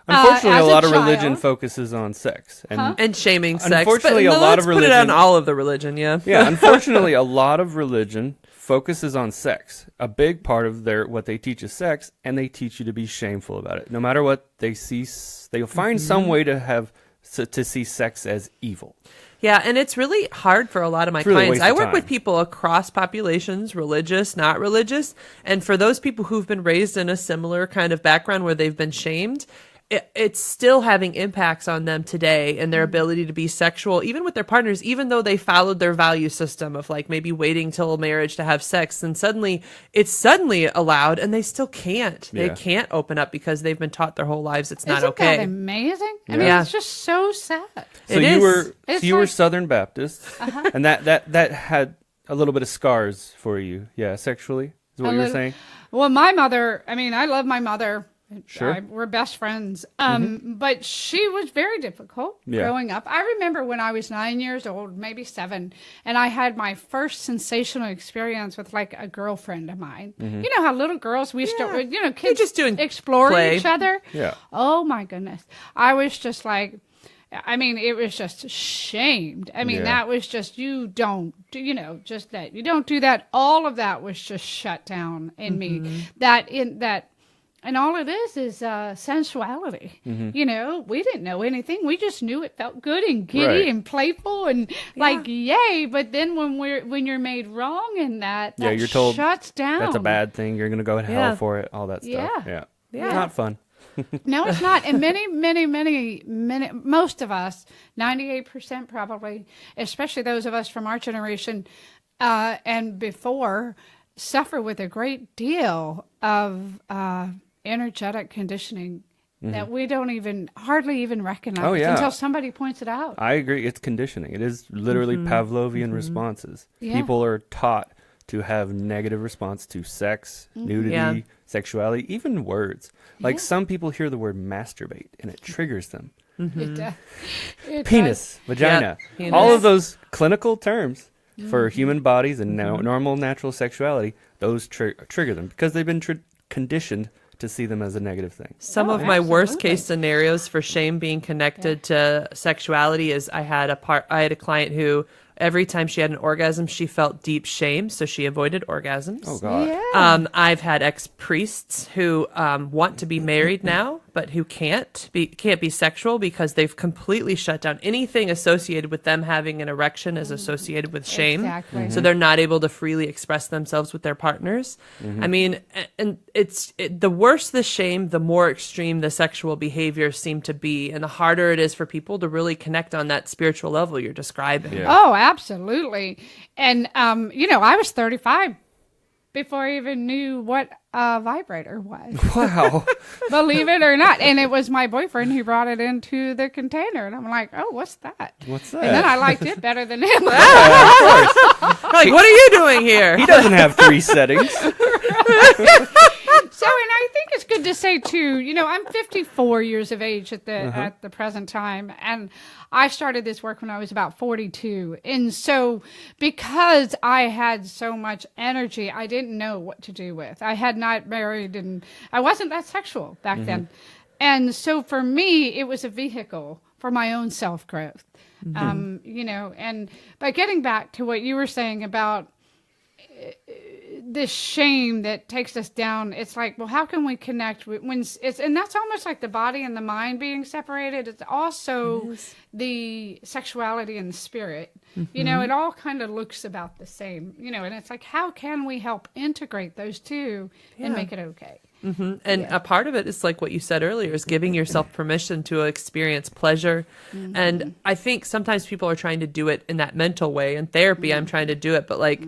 Unfortunately, a lot of child. religion focuses on sex and shaming sex. Unfortunately, a lot of religion. Put it on all of the religion, yeah. Yeah, unfortunately, a lot of religion focuses on sex. A big part of what they teach is sex, and they teach you to be shameful about it. No matter what they see, they'll find some way to see sex as evil. Yeah, and it's really hard for a lot of my clients. I work with people across populations, religious, not religious, and for those people who've been raised in a similar kind of background where they've been shamed, it's still having impacts on them today and their ability to be sexual, even with their partners, even though they followed their value system of like maybe waiting till marriage to have sex. And it's suddenly allowed and they still can't. Yeah. They can't open up because they've been taught their whole lives it's not okay. Isn't that amazing? I mean, it's just so sad. So you were Southern Baptist, and that had a little bit of scars for you. Yeah, sexually is what you were saying? Well, my mother, I love my mother. Sure. We're best friends. But she was very difficult growing up. I remember when I was 9 years old, maybe 7, and I had my first sensational experience with like a girlfriend of mine. You know how little girls, kids just explore each other. Yeah. Oh my goodness. I was just like, it was just shamed. That was just, you don't do that. All of that was just shut down in me. And all it is sensuality. We didn't know anything. We just knew it felt good and giddy and playful and yay. But then when you're made wrong and that you're told shuts down. That's a bad thing. You're going to go to hell for it. All that stuff. Yeah. Not fun. No, it's not. And many, most of us, 98% probably, especially those of us from our generation and before, suffer with a great deal of energetic conditioning that we don't hardly even recognize until somebody points it out. I agree. It's conditioning. It is literally Pavlovian responses. Yeah. People are taught to have negative response to sex, nudity, sexuality, even words. Like some people hear the word masturbate and it triggers them. It penis, vagina, all of those clinical terms for human bodies and normal natural sexuality, those trigger them because they've been conditioned to see them as a negative thing. Some of my worst case scenarios for shame being connected to sexuality is I had a client who every time she had an orgasm, she felt deep shame, so she avoided orgasms. Oh, God. Yeah. I've had ex-priests who want to be married now, but who can't be sexual because they've completely shut down. Anything associated with them having an erection is associated with shame. Exactly. So they're not able to freely express themselves with their partners. And the worse the shame, the more extreme the sexual behaviors seem to be, and the harder it is for people to really connect on that spiritual level you're describing. Yeah. Oh, absolutely. And, I was 35 before I even knew what a vibrator was. Wow. Believe it or not. And it was my boyfriend who brought it into the container. And I'm like, oh, what's that? What's that? And then I liked it better than him. Yeah, of course. Like, what are you doing here? He doesn't have 3 settings. So, and I think it's good to say too, I'm 54 years of age at the present time, and I started this work when I was about 42. And so because I had so much energy, I didn't know what to do with. I had not married and I wasn't that sexual back then. And so for me, it was a vehicle for my own self-growth. And but getting back to what you were saying about this shame that takes us down. It's like, well, how can we connect when it's, and that's almost like the body and the mind being separated. It's also the sexuality and the spirit. You know, it all kind of looks about the same, you know, and it's like, how can we help integrate those two and make it okay? And a part of it is like what you said earlier, is giving yourself permission to experience pleasure. And I think sometimes people are trying to do it in that mental way. In therapy, I'm trying to do it, but like,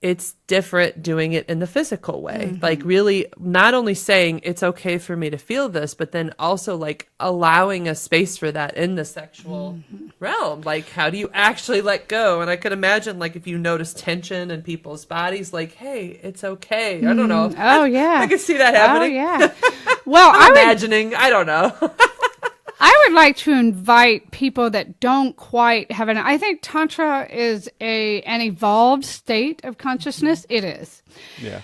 it's different doing it in the physical way. Like really not only saying it's okay for me to feel this, but then also like allowing a space for that in the sexual realm. Like, how do you actually let go? And I could imagine, like, if you notice tension in people's bodies, like, hey, it's okay. I don't know. Oh, yeah. I could see that happening. Oh, yeah. Well, I'm imagining. I don't know. I would like to invite people that don't quite have I think Tantra is an evolved state of consciousness. It is. Yeah.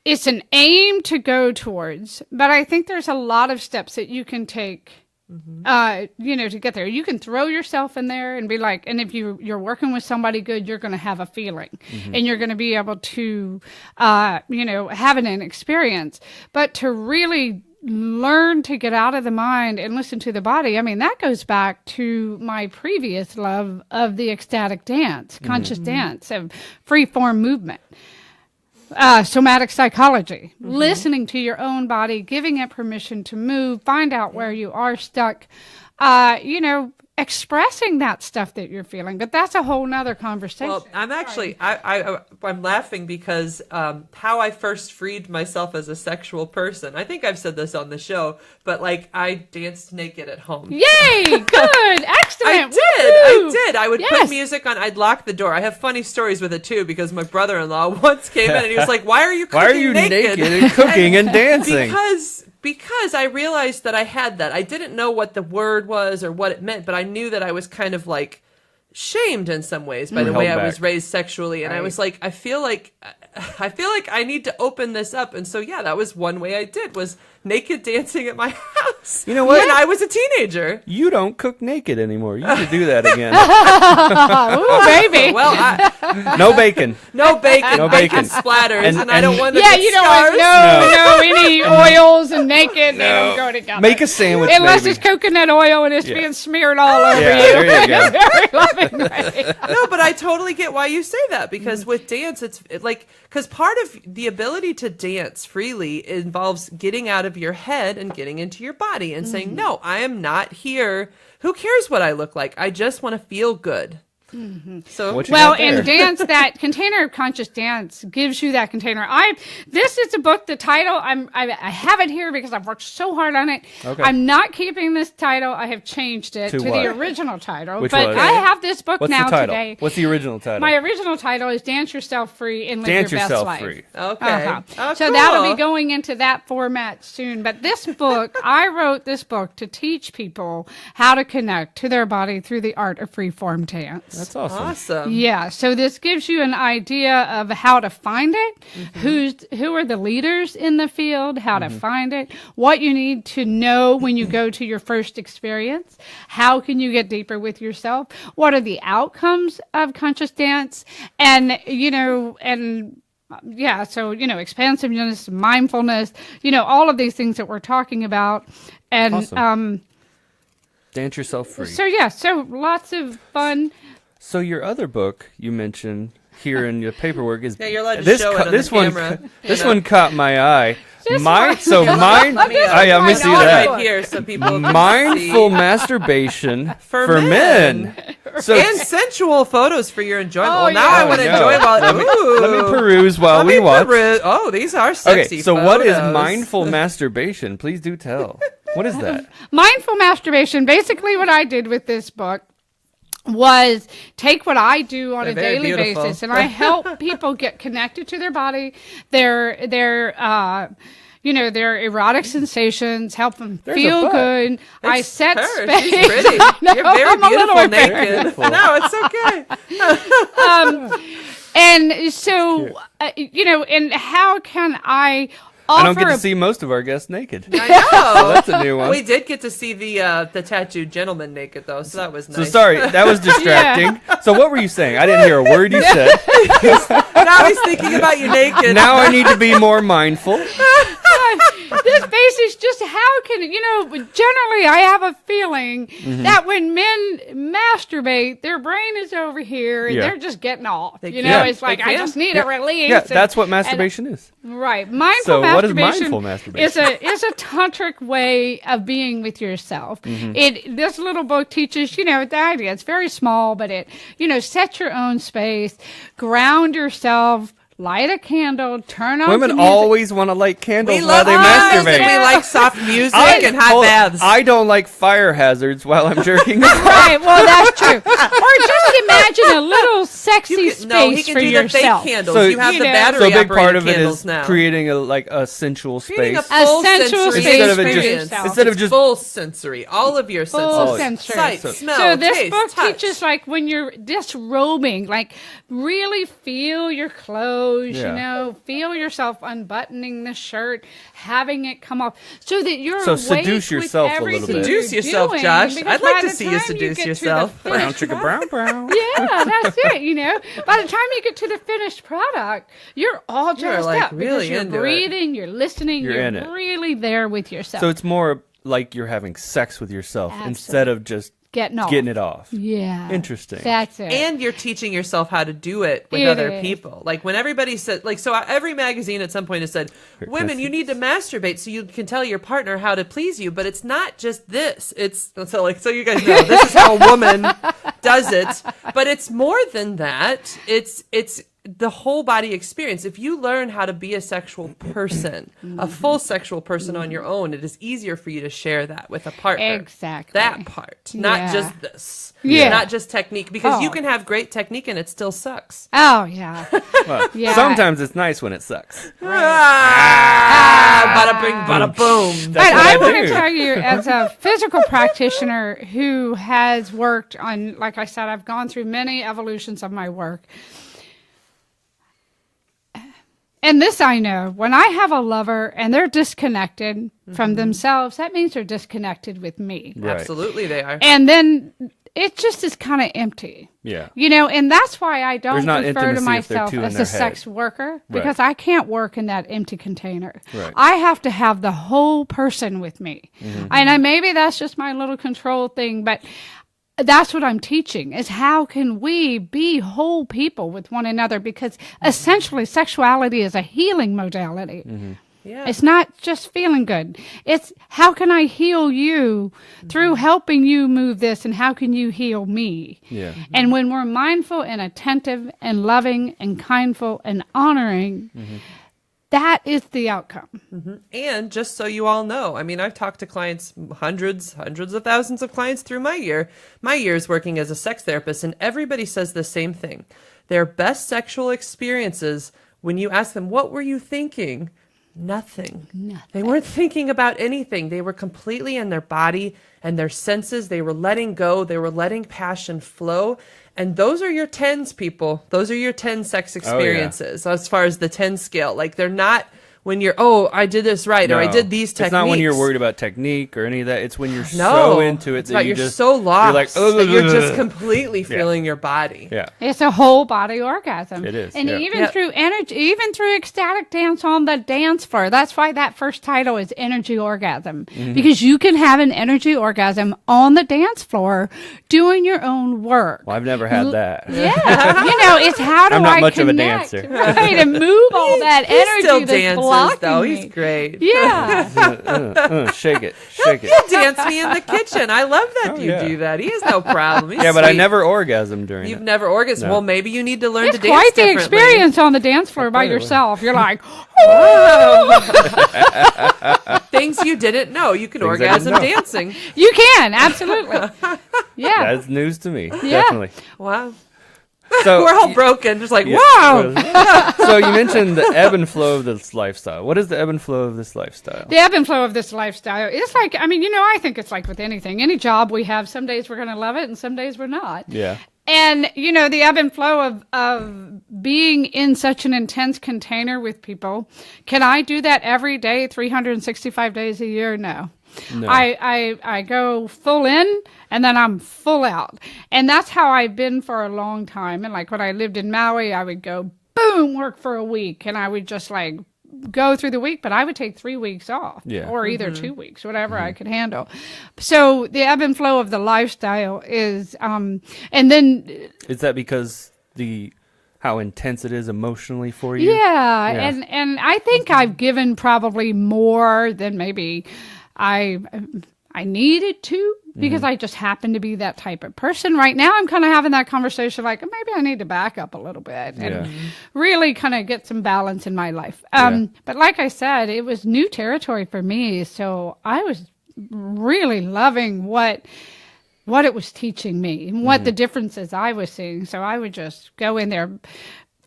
It's an aim to go towards, but I think there's a lot of steps that you can take, you know, to get there. You can throw yourself in there and be like, and if you're working with somebody good, you're going to have a feeling and you're going to be able to, you know, have an experience. But to really learn to get out of the mind and listen to the body. I mean, that goes back to my previous love of the ecstatic dance, conscious dance, of free form movement, somatic psychology, listening to your own body, giving it permission to move, find out where you are stuck, you know, expressing that stuff that you're feeling. But that's a whole nother conversation. Well, I'm actually, I'm laughing because how I first freed myself as a sexual person, I think I've said this on the show, but like I danced naked at home. Yay! Good! Excellent! I did. I would put music on. I'd lock the door. I have funny stories with it too, because my brother-in-law once came in and he was like, why are you cooking naked and cooking and dancing? Because I realized that I had that. I didn't know what the word was or what it meant, but I knew that I was kind of like shamed in some ways by the way I was raised sexually. And I was like, I feel like I need to open this up. And so, yeah, that was one way I did, was naked dancing at my house. You know what? When I was a teenager. You don't cook naked anymore. You should do that again. Ooh, baby. Well, no bacon. No bacon. No bacon bacon. splatters. And I don't want to yeah, get you don't scars. want any oils and naked. They don't go together. Make a sandwich, unless maybe. it's coconut oil and it's being smeared all over you. There you go. Very loving way. No, but I totally get why you say that, because with dance, it's like, because part of the ability to dance freely involves getting out of your head and getting into your body and saying, no, I am not here. Who cares what I look like? I just want to feel good. So well, in dance, that container of conscious dance gives you that container. This is a book. The title, I have it here because I've worked so hard on it. Okay. I'm not keeping this title. I have changed it to what? the original title. Which but was? I have this book What's now the title? today. What's the original title? My original title is Dance Yourself Free and Live Dance Your Best Yourself Life. Free. Okay. Oh, So cool. that'll be going into that format soon. But this book, I wrote this book to teach people how to connect to their body through the art of freeform dance. That's awesome. Awesome. Yeah, so this gives you an idea of how to find it, who are the leaders in the field, how to find it, what you need to know when you go to your first experience, how can you get deeper with yourself, what are the outcomes of conscious dance, and, so, expansiveness, mindfulness, all of these things that we're talking about. And, Awesome. Dance Yourself Free. So lots of fun. So your other book you mentioned here in your paperwork is you're allowed to show it on the camera. This one caught my eye. Let me see that right here so people mindful masturbation for men. So and sensual photos for your enjoyment. Oh, Well, now I want to enjoy while let me peruse while we watch. Oh, these are sexy. Okay, so photos. what is mindful masturbation? Please do tell. What is that? Mindful masturbation, basically what I did with this book was take what I do on They're a very daily beautiful. basis, and I help people get connected to their body, their erotic sensations, help them There's a feel butt. good. I set her. space. She's pretty. No, You're very I'm a little beautiful embarrassed. naked. No, it's okay. And so, and how can I I don't get to see most of our guests naked. I know. So that's a new one. We did get to see the tattooed gentleman naked though, so that was nice. So sorry, that was distracting. So what were you saying? I didn't hear a word you said. Now he's thinking about you naked. Now I need to be more mindful. This base is just how can generally I have a feeling that when men masturbate, their brain is over here and they're just getting off. It's like I just need a release. Yeah, that's what masturbation is. Right. Mindful So what is masturbation, mindful masturbation? is a tantric way of being with yourself. This little book teaches, the idea. It's very small, but it, set your own space, ground yourself, light a candle, turn on Women some music. always want to light candles We while love they music. masturbate. We like soft music and hot baths. I don't like fire hazards while I'm jerking off. Right, well, that's true. Or just imagine a little sexy space he can for do yourself. the fake candles. So, you have the battery So a big part of it candles is now. creating a sensual Creating space. a full sensual sensory space for experience. yourself. Instead of just full sensory, all of your Full senses, sensory. sight, smell, So this taste, book touch. teaches when you're disrobing, really feel your clothes, feel yourself unbuttoning the shirt, having it come off, so that you're So awake seduce with yourself a little everything bit. Seduce you're yourself, doing, Josh. because I'd like by to the see you time seduce get to the yourself. Brown finished chicken, brown, brown. Yeah, that's it. By the time you get to the finished product, you're all jazzed up really because you're into it. breathing, you're listening, You're in it. really there with yourself. So it's more like you're having sex with yourself instead of just getting it off. Yeah. Interesting. That's it. And you're teaching yourself how to do it with It other is. people. Like when everybody said, so every magazine at some point has said, women, you need to masturbate so you can tell your partner how to please you. But it's not just this. It's so you guys know this is how a woman does it. But it's more than that. It's the whole body experience. If you learn how to be a sexual person, a full sexual person on your own, it is easier for you to share that with a partner. Exactly. That part, not Yeah. just this. Yeah. Not just technique, because you Oh. can have great technique and it still sucks. Oh, yeah. Well, Yeah. Sometimes it's nice when it sucks. Bada bing, bada boom. But what I I want do. to tell you, as a physical practitioner who has worked on, like I said, I've gone through many evolutions of my work. And this I know, when I have a lover and they're disconnected from themselves, that means they're disconnected with me. Right. Absolutely, they are. And then it just is kind of empty. Yeah. And that's why I don't There's not refer to intimacy if they're myself two in as their a sex head. worker, Right. because I can't work in that empty container. Right. I have to have the whole person with me. And maybe that's just my little control thing, but that's what I'm teaching, is how can we be whole people with one another, because essentially sexuality is a healing modality. Yeah. It's not just feeling good. It's how can I heal you through helping you move this, and how can you heal me? Yeah. And when we're mindful and attentive and loving and kindful and honoring, that is the outcome. And just so you all know, I mean, I've talked to clients, hundreds of thousands of clients through my years working as a sex therapist, and everybody says the same thing. Their best sexual experiences, when you ask them, what were you thinking? Nothing. They weren't thinking about anything. They were completely in their body and their senses. They were letting go. They were letting passion flow. And those are your 10s, people. Those are your 10 sex experiences as far as the 10 scale. Like, they're not when you're, I did this right, or I did these techniques. It's not when you're worried about technique or any of that. It's when you're so into it it's that about you you're just so lost. You're like, that you're just completely feeling your body. Yeah. It's a whole body orgasm. It is, And yeah. even through energy, even through ecstatic dance on the dance floor. That's why that first title is Energy Orgasm. Because you can have an energy orgasm on the dance floor doing your own work. Well, I've never had that. Yeah. It's how do I'm not I much of a connect, dancer. right, and move all that He energy still that's dances, blocking though. me. He's great. Yeah. Shake it. Shake it. Dance me in the kitchen. I love that you yeah. do that. He has no problem. He's Yeah, but I sweet. never orgasmed during You've it. never orgasmed. No. Well, maybe you need to learn It's to dance quite the differently. experience on the dance floor by it was. yourself. You're like, Things you didn't know. You can Things I didn't orgasm know. dancing. you can, absolutely. Yeah. That's news to me. Definitely. Wow. So We're all broken. Just like, yeah. wow. So you mentioned the ebb and flow of this lifestyle. What is the ebb and flow of this lifestyle? The ebb and flow of this lifestyle. It's like, I think it's like with anything. Any job we have, some days we're going to love it and some days we're not. Yeah. And, the ebb and flow of being in such an intense container with people. Can I do that every day, 365 days a year? No. I go full in and then I'm full out. And that's how I've been for a long time. And like when I lived in Maui, I would go, boom, work for a week. And I would just like go through the week, but I would take 3 weeks off or either 2 weeks, whatever I could handle. So the ebb and flow of the lifestyle is, and then. Is that because how intense it is emotionally for you? Yeah. And I think I've given probably more than maybe I needed to, because I just happen to be that type of person. Right now, I'm kind of having that conversation like, maybe I need to back up a little bit and really kind of get some balance in my life. But like I said, it was new territory for me. So I was really loving what it was teaching me and what the differences I was seeing. So I would just go in there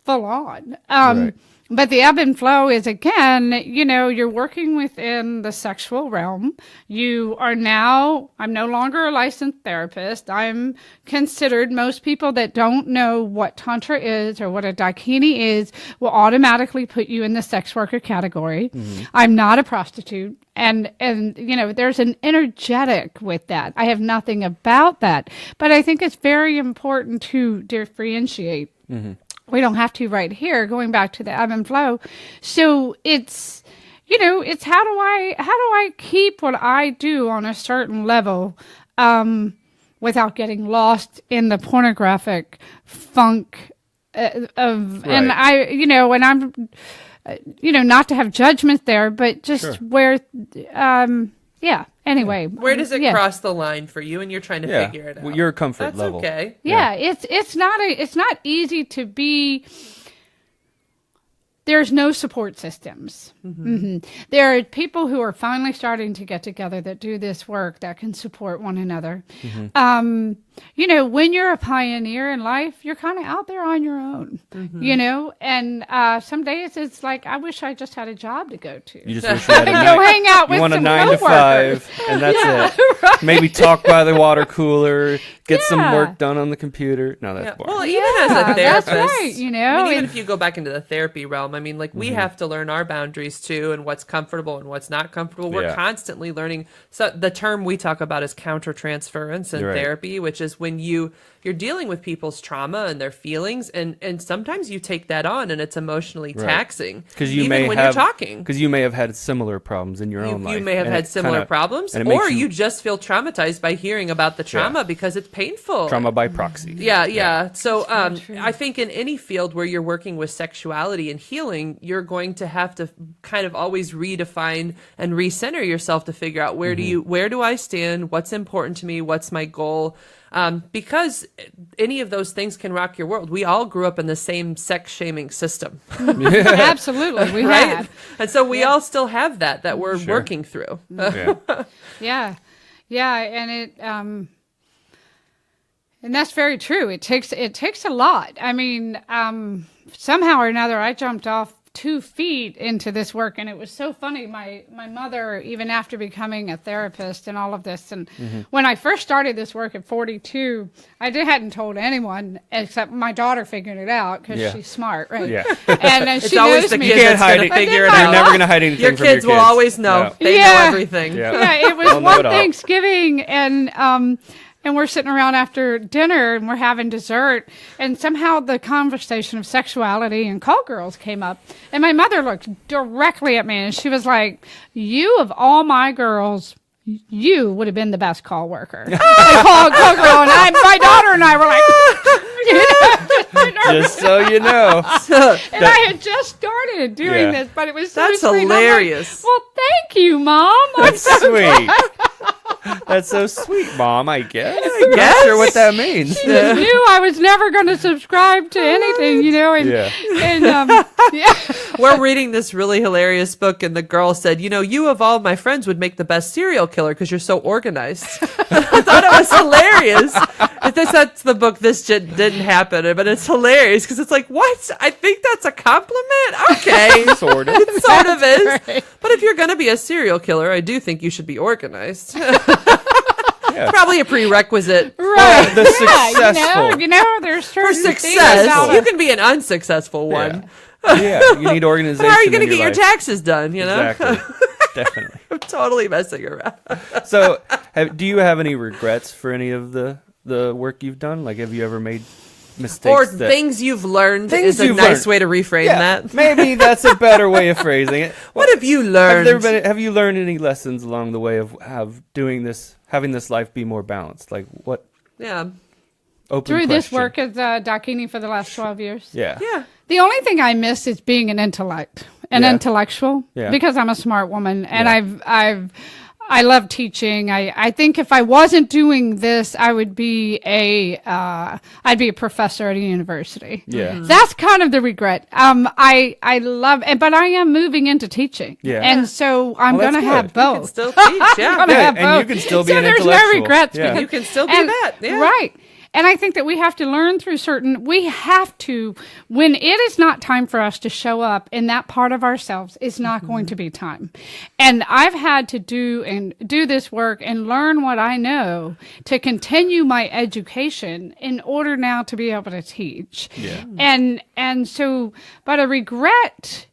full on. Right. But the ebb and flow is, again, you're working within the sexual realm. I'm no longer a licensed therapist. I'm considered, most people that don't know what Tantra is or what a Dakini is will automatically put you in the sex worker category. I'm not a prostitute. And there's an energetic with that. I have nothing about that. But I think it's very important to differentiate. We don't have to right here, going back to the ebb and flow. So it's, it's how do I keep what I do on a certain level, without getting lost in the pornographic funk of, and I'm, not to have judgment there, but just where, anyway. Where does it cross the line for you, and you're trying to figure it out? Well, your comfort level. That's okay. Yeah, it's not easy to be. There's no support systems. There are people who are finally starting to get together that do this work that can support one another. When you're a pioneer in life, you're kind of out there on your own, and some days it's like, I wish I just had a job to go to. You just wish you had go hang out with some You want a 9 to 5, and that's it. Right. Maybe talk by the water cooler, get some work done on the computer. No, that's boring. Well, even as a therapist, that's right, even if you go back into the therapy realm, we have to learn our boundaries too, and what's comfortable and what's not comfortable. We're constantly learning. So the term we talk about is countertransference in therapy, which is when you're dealing with people's trauma and their feelings, and sometimes you take that on, and it's emotionally taxing. Because you may have had similar problems in your own life. You may have had similar problems, or you just feel traumatized by hearing about the trauma because it's painful. Trauma by proxy. Yeah. So I think in any field where you're working with sexuality and healing, you're going to have to kind of always redefine and recenter yourself to figure out where do I stand, what's important to me, what's my goal. Because any of those things can rock your world. We all grew up in the same sex shaming system. Absolutely, we had. And so we all still have that we're working through. Yeah, and it and that's very true. It takes a lot. Somehow or another, I jumped off 2 feet into this work, and it was so funny. My mother, even after becoming a therapist and all of this, and when I first started this work at 42, I hadn't told anyone except my daughter figured it out because she's smart, right? Yeah. And it's she always knows the me. kids that's going to figure it out. You're never going to hide anything your from your kids. Will always know. No. They know everything. Yeah, it was one Thanksgiving, and we're sitting around after dinner and we're having dessert, and somehow the conversation of sexuality and call girls came up, and my mother looked directly at me and she was like, "You of all my girls, you would have been the best call worker." call girl, and my daughter and I were like, just so you know. And I had just started doing this, but it was so That's sweet. hilarious. Like, well, thank you, Mom. That's sweet. That's so sweet, Mom, I guess. I'm not sure what that means. She knew I was never going to subscribe to anything, We're reading this really hilarious book, and the girl said, you of all my friends would make the best serial killer because you're so organized. I thought it was hilarious. That's the book. This didn't happen, but it's hilarious because it's like, what? I think that's a compliment? Okay. Sort of. It sort of is. Right. But if you're going to be a serial killer, I do think you should be organized. Yeah. Probably a prerequisite. Right. The successful. There's For certain things success, about you it. can be an unsuccessful one. Yeah, you need organization. How are you going to in get your life. taxes done, you know? Exactly. Definitely. I'm totally messing around. So, do you have any regrets for any of the work you've done? Like, have you ever made mistakes? Or things you've learned Things is a you've nice learned. way to reframe that. Maybe that's a better way of phrasing it. What have you learned? Have you learned any lessons along the way of having this life be more balanced? Like what? Yeah. Open Through this question. work as Dakini for the last 12 years. Yeah. Yeah. The only thing I miss is being an intellectual, Yeah. because I'm a smart woman, and Yeah. I love teaching. I think if I wasn't doing this, I would be I'd be a professor at a university. Yeah. That's kind of the regret. I love it, but I am moving into teaching. Yeah. And so I'm Well, going to that's have good. You can both. still teach, yeah. I'm gonna have and both. you can still be so an there's intellectual. no regrets. Yeah. Because, You can still be that, yeah. Right. And I think that we have to learn through when it is not time for us to show up in that part of ourselves, it's not going to be time. And I've had to do this work and learn what I know to continue my education in order now to be able to teach. Yeah. And so, but a regret,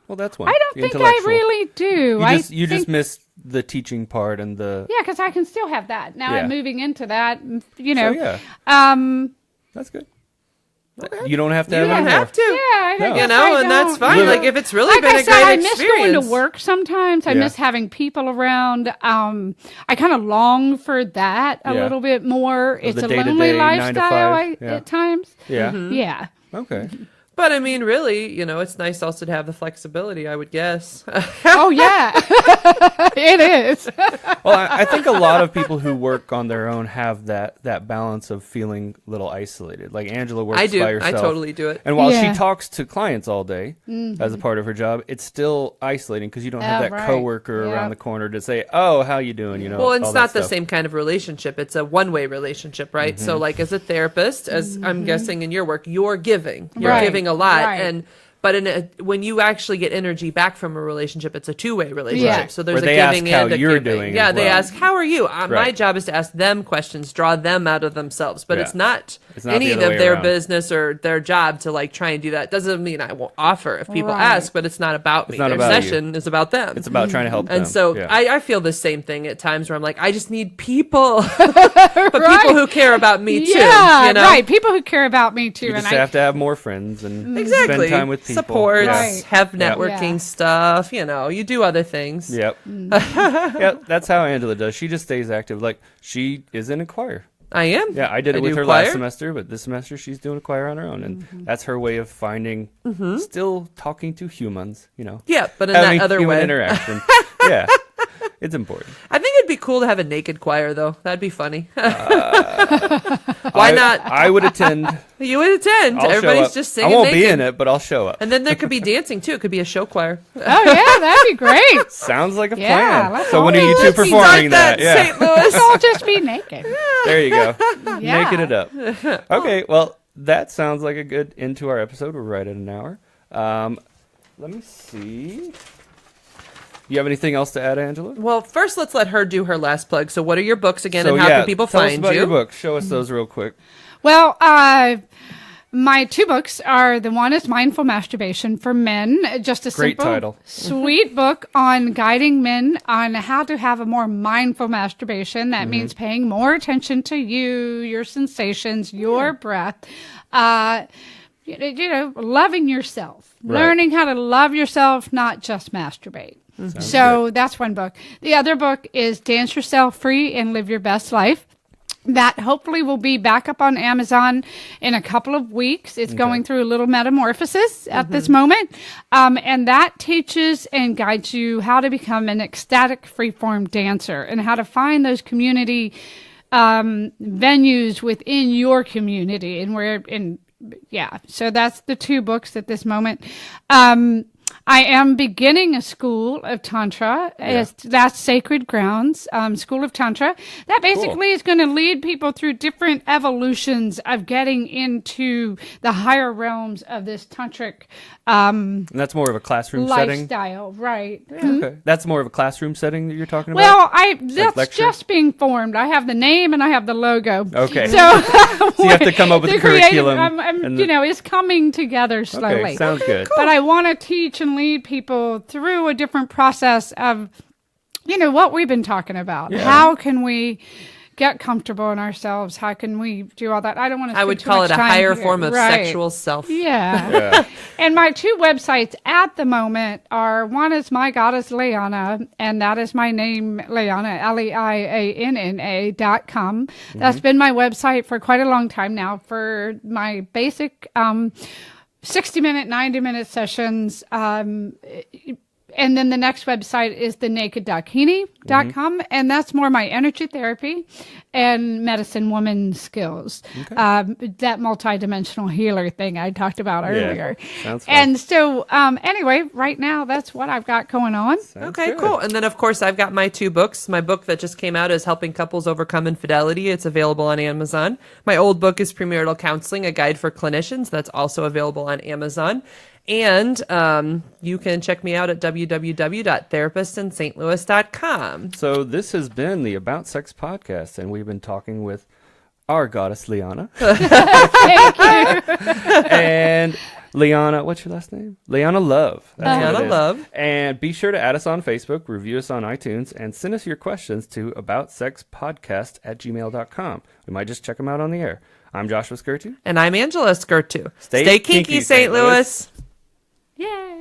Well, that's one. I don't The think I intellectual. really do. You just missed the teaching part and the. Yeah, because I can still have that. Now Yeah. I'm moving into that, you know. So, yeah. That's good. You don't have to You have don't any have to. Yeah, I No. guess You know, I and that's don't. fine. Really? Like, if it's really Like been I a said, great I miss experience. going to work sometimes. I Yeah. miss having people around. I kind of long for that a Yeah. little bit more. Of It's the a lonely day-to-day, 9 to lifestyle 5. Yeah. at times. Yeah. Yeah. Okay. But I mean, really, you know, it's nice also to have the flexibility, I would guess. Oh, yeah. It is. Well, I think a lot of people who work on their own have that balance of feeling a little isolated. Like Angela works I do. by herself. I totally do it. And while Yeah. she talks to clients all day as a part of her job, it's still isolating because you don't have Oh, that right. coworker Yep. around the corner to say, "Oh, how you doing?" You know. Well, it's all that not the stuff. same kind of relationship. It's a one-way relationship, right? Mm-hmm. So, like, as a therapist, as I'm guessing in your work, you're giving. You're Right. giving a lot. Right. But when you actually get energy back from a relationship, it's a two-way relationship. Yeah. So there's Where a they giving ask how and a you're giving. doing Yeah, as they well. ask, "How are you?" My Right. job is to ask them questions, draw them out of themselves. But Yeah. it's not It's not any the of other way their around. business or their job to like try and do that. Doesn't mean I won't offer if people Right. ask, but it's not about me. not Their about you. session is about them. It's about trying to help them. And so Yeah. I feel the same thing at times where I'm like, I just need people, but people who care about me too. Yeah, you know? right. People who care about me too. you just and have to have more friends and Exactly. spend time with people. Supports, Yeah. Right. have Yeah. networking Yeah. stuff. You know, you do other things. Yep. Yep. That's how Angela does. She just stays active. Like she is in a choir. I am. Yeah, I did it with do her choir. last semester, but this semester she's doing a choir on her own, and that's her way of finding, still talking to humans. You know, Yeah, but in having that other human way. interaction. Yeah, it's important. I think it'd be cool to have a naked choir, though. That'd be funny. Why not? I would attend. You would attend. I'll show Everybody's up. just singing I won't naked. be in it, but I'll show up. And then there could be dancing, too. It could be a show choir. Oh, yeah, that'd be great. Sounds like a Yeah, plan. let's So when are all you be two let's be performing like that? Yeah, St. Louis. Let's all just be naked. there you go. Yeah. Making it up. Okay, well, that sounds like a good end to our episode. We're right at an hour. Let me see. You have anything else to add, Angela? Well, first, let's let her do her last plug. So what are your books again, So, and how yeah, can people tell us find about you? your book. Show us those real quick. Well, my two books are the one is Mindful Masturbation for Men, just a Great simple, title. sweet book on guiding men on how to have a more mindful masturbation. That means paying more attention to you, your sensations, your breath. Loving yourself, Right. learning how to love yourself, not just masturbate. So that's one book. The other book is Dance Yourself Free and Live Your Best Life. That hopefully will be back up on Amazon in a couple of weeks. It's going through a little metamorphosis at this moment. And that teaches and guides you how to become an ecstatic freeform dancer and how to find those community venues within your community and so that's the two books at this moment. I am beginning a school of Tantra. That's Sacred Grounds, School of Tantra. That basically is going to lead people through different evolutions of getting into the higher realms of this tantric And that's more of a classroom setting? lifestyle. Right. Okay. That's more of a classroom setting that you're talking about? Well, that's lecture? just being formed. I have the name and I have the logo. Okay. So, you have to come up with the a curriculum. it's coming together slowly. Okay, sounds good. But I want to teach and lead people through a different process of, what we've been talking about. Yeah. How can we get comfortable in ourselves? How can we do all that? I don't want to. I would call it a higher form of sexual self. Yeah. And my two websites at the moment are, one is my Goddess Leianna, and that is my name, Leianna, Leianna.com. That's been my website for quite a long time now for my basic 60-minute, 90-minute sessions. And then the next website is thenakeddakini.com, and that's more my energy therapy and medicine woman skills. That multidimensional healer thing I talked about earlier. Sounds fun. And so, anyway, right now, that's what I've got going on. Okay, good. cool. And then, of course, I've got my 2 books. My book that just came out is Helping Couples Overcome Infidelity. It's available on Amazon. My old book is Premarital Counseling, A Guide for Clinicians. That's also available on Amazon. And you can check me out at www.therapistsinstlouis.com. So this has been the About Sex podcast, and we've been talking with our Goddess Leianna. Thank you. And Liana, what's your last name? Leianna Love. That's what it Leianna is. Love. And be sure to add us on Facebook, review us on iTunes, and send us your questions to aboutsexpodcast@gmail.com. We might just check them out on the air. I'm Joshua Skirtu. And I'm Angela Skirtu. Stay kinky, St. Louis. Yay.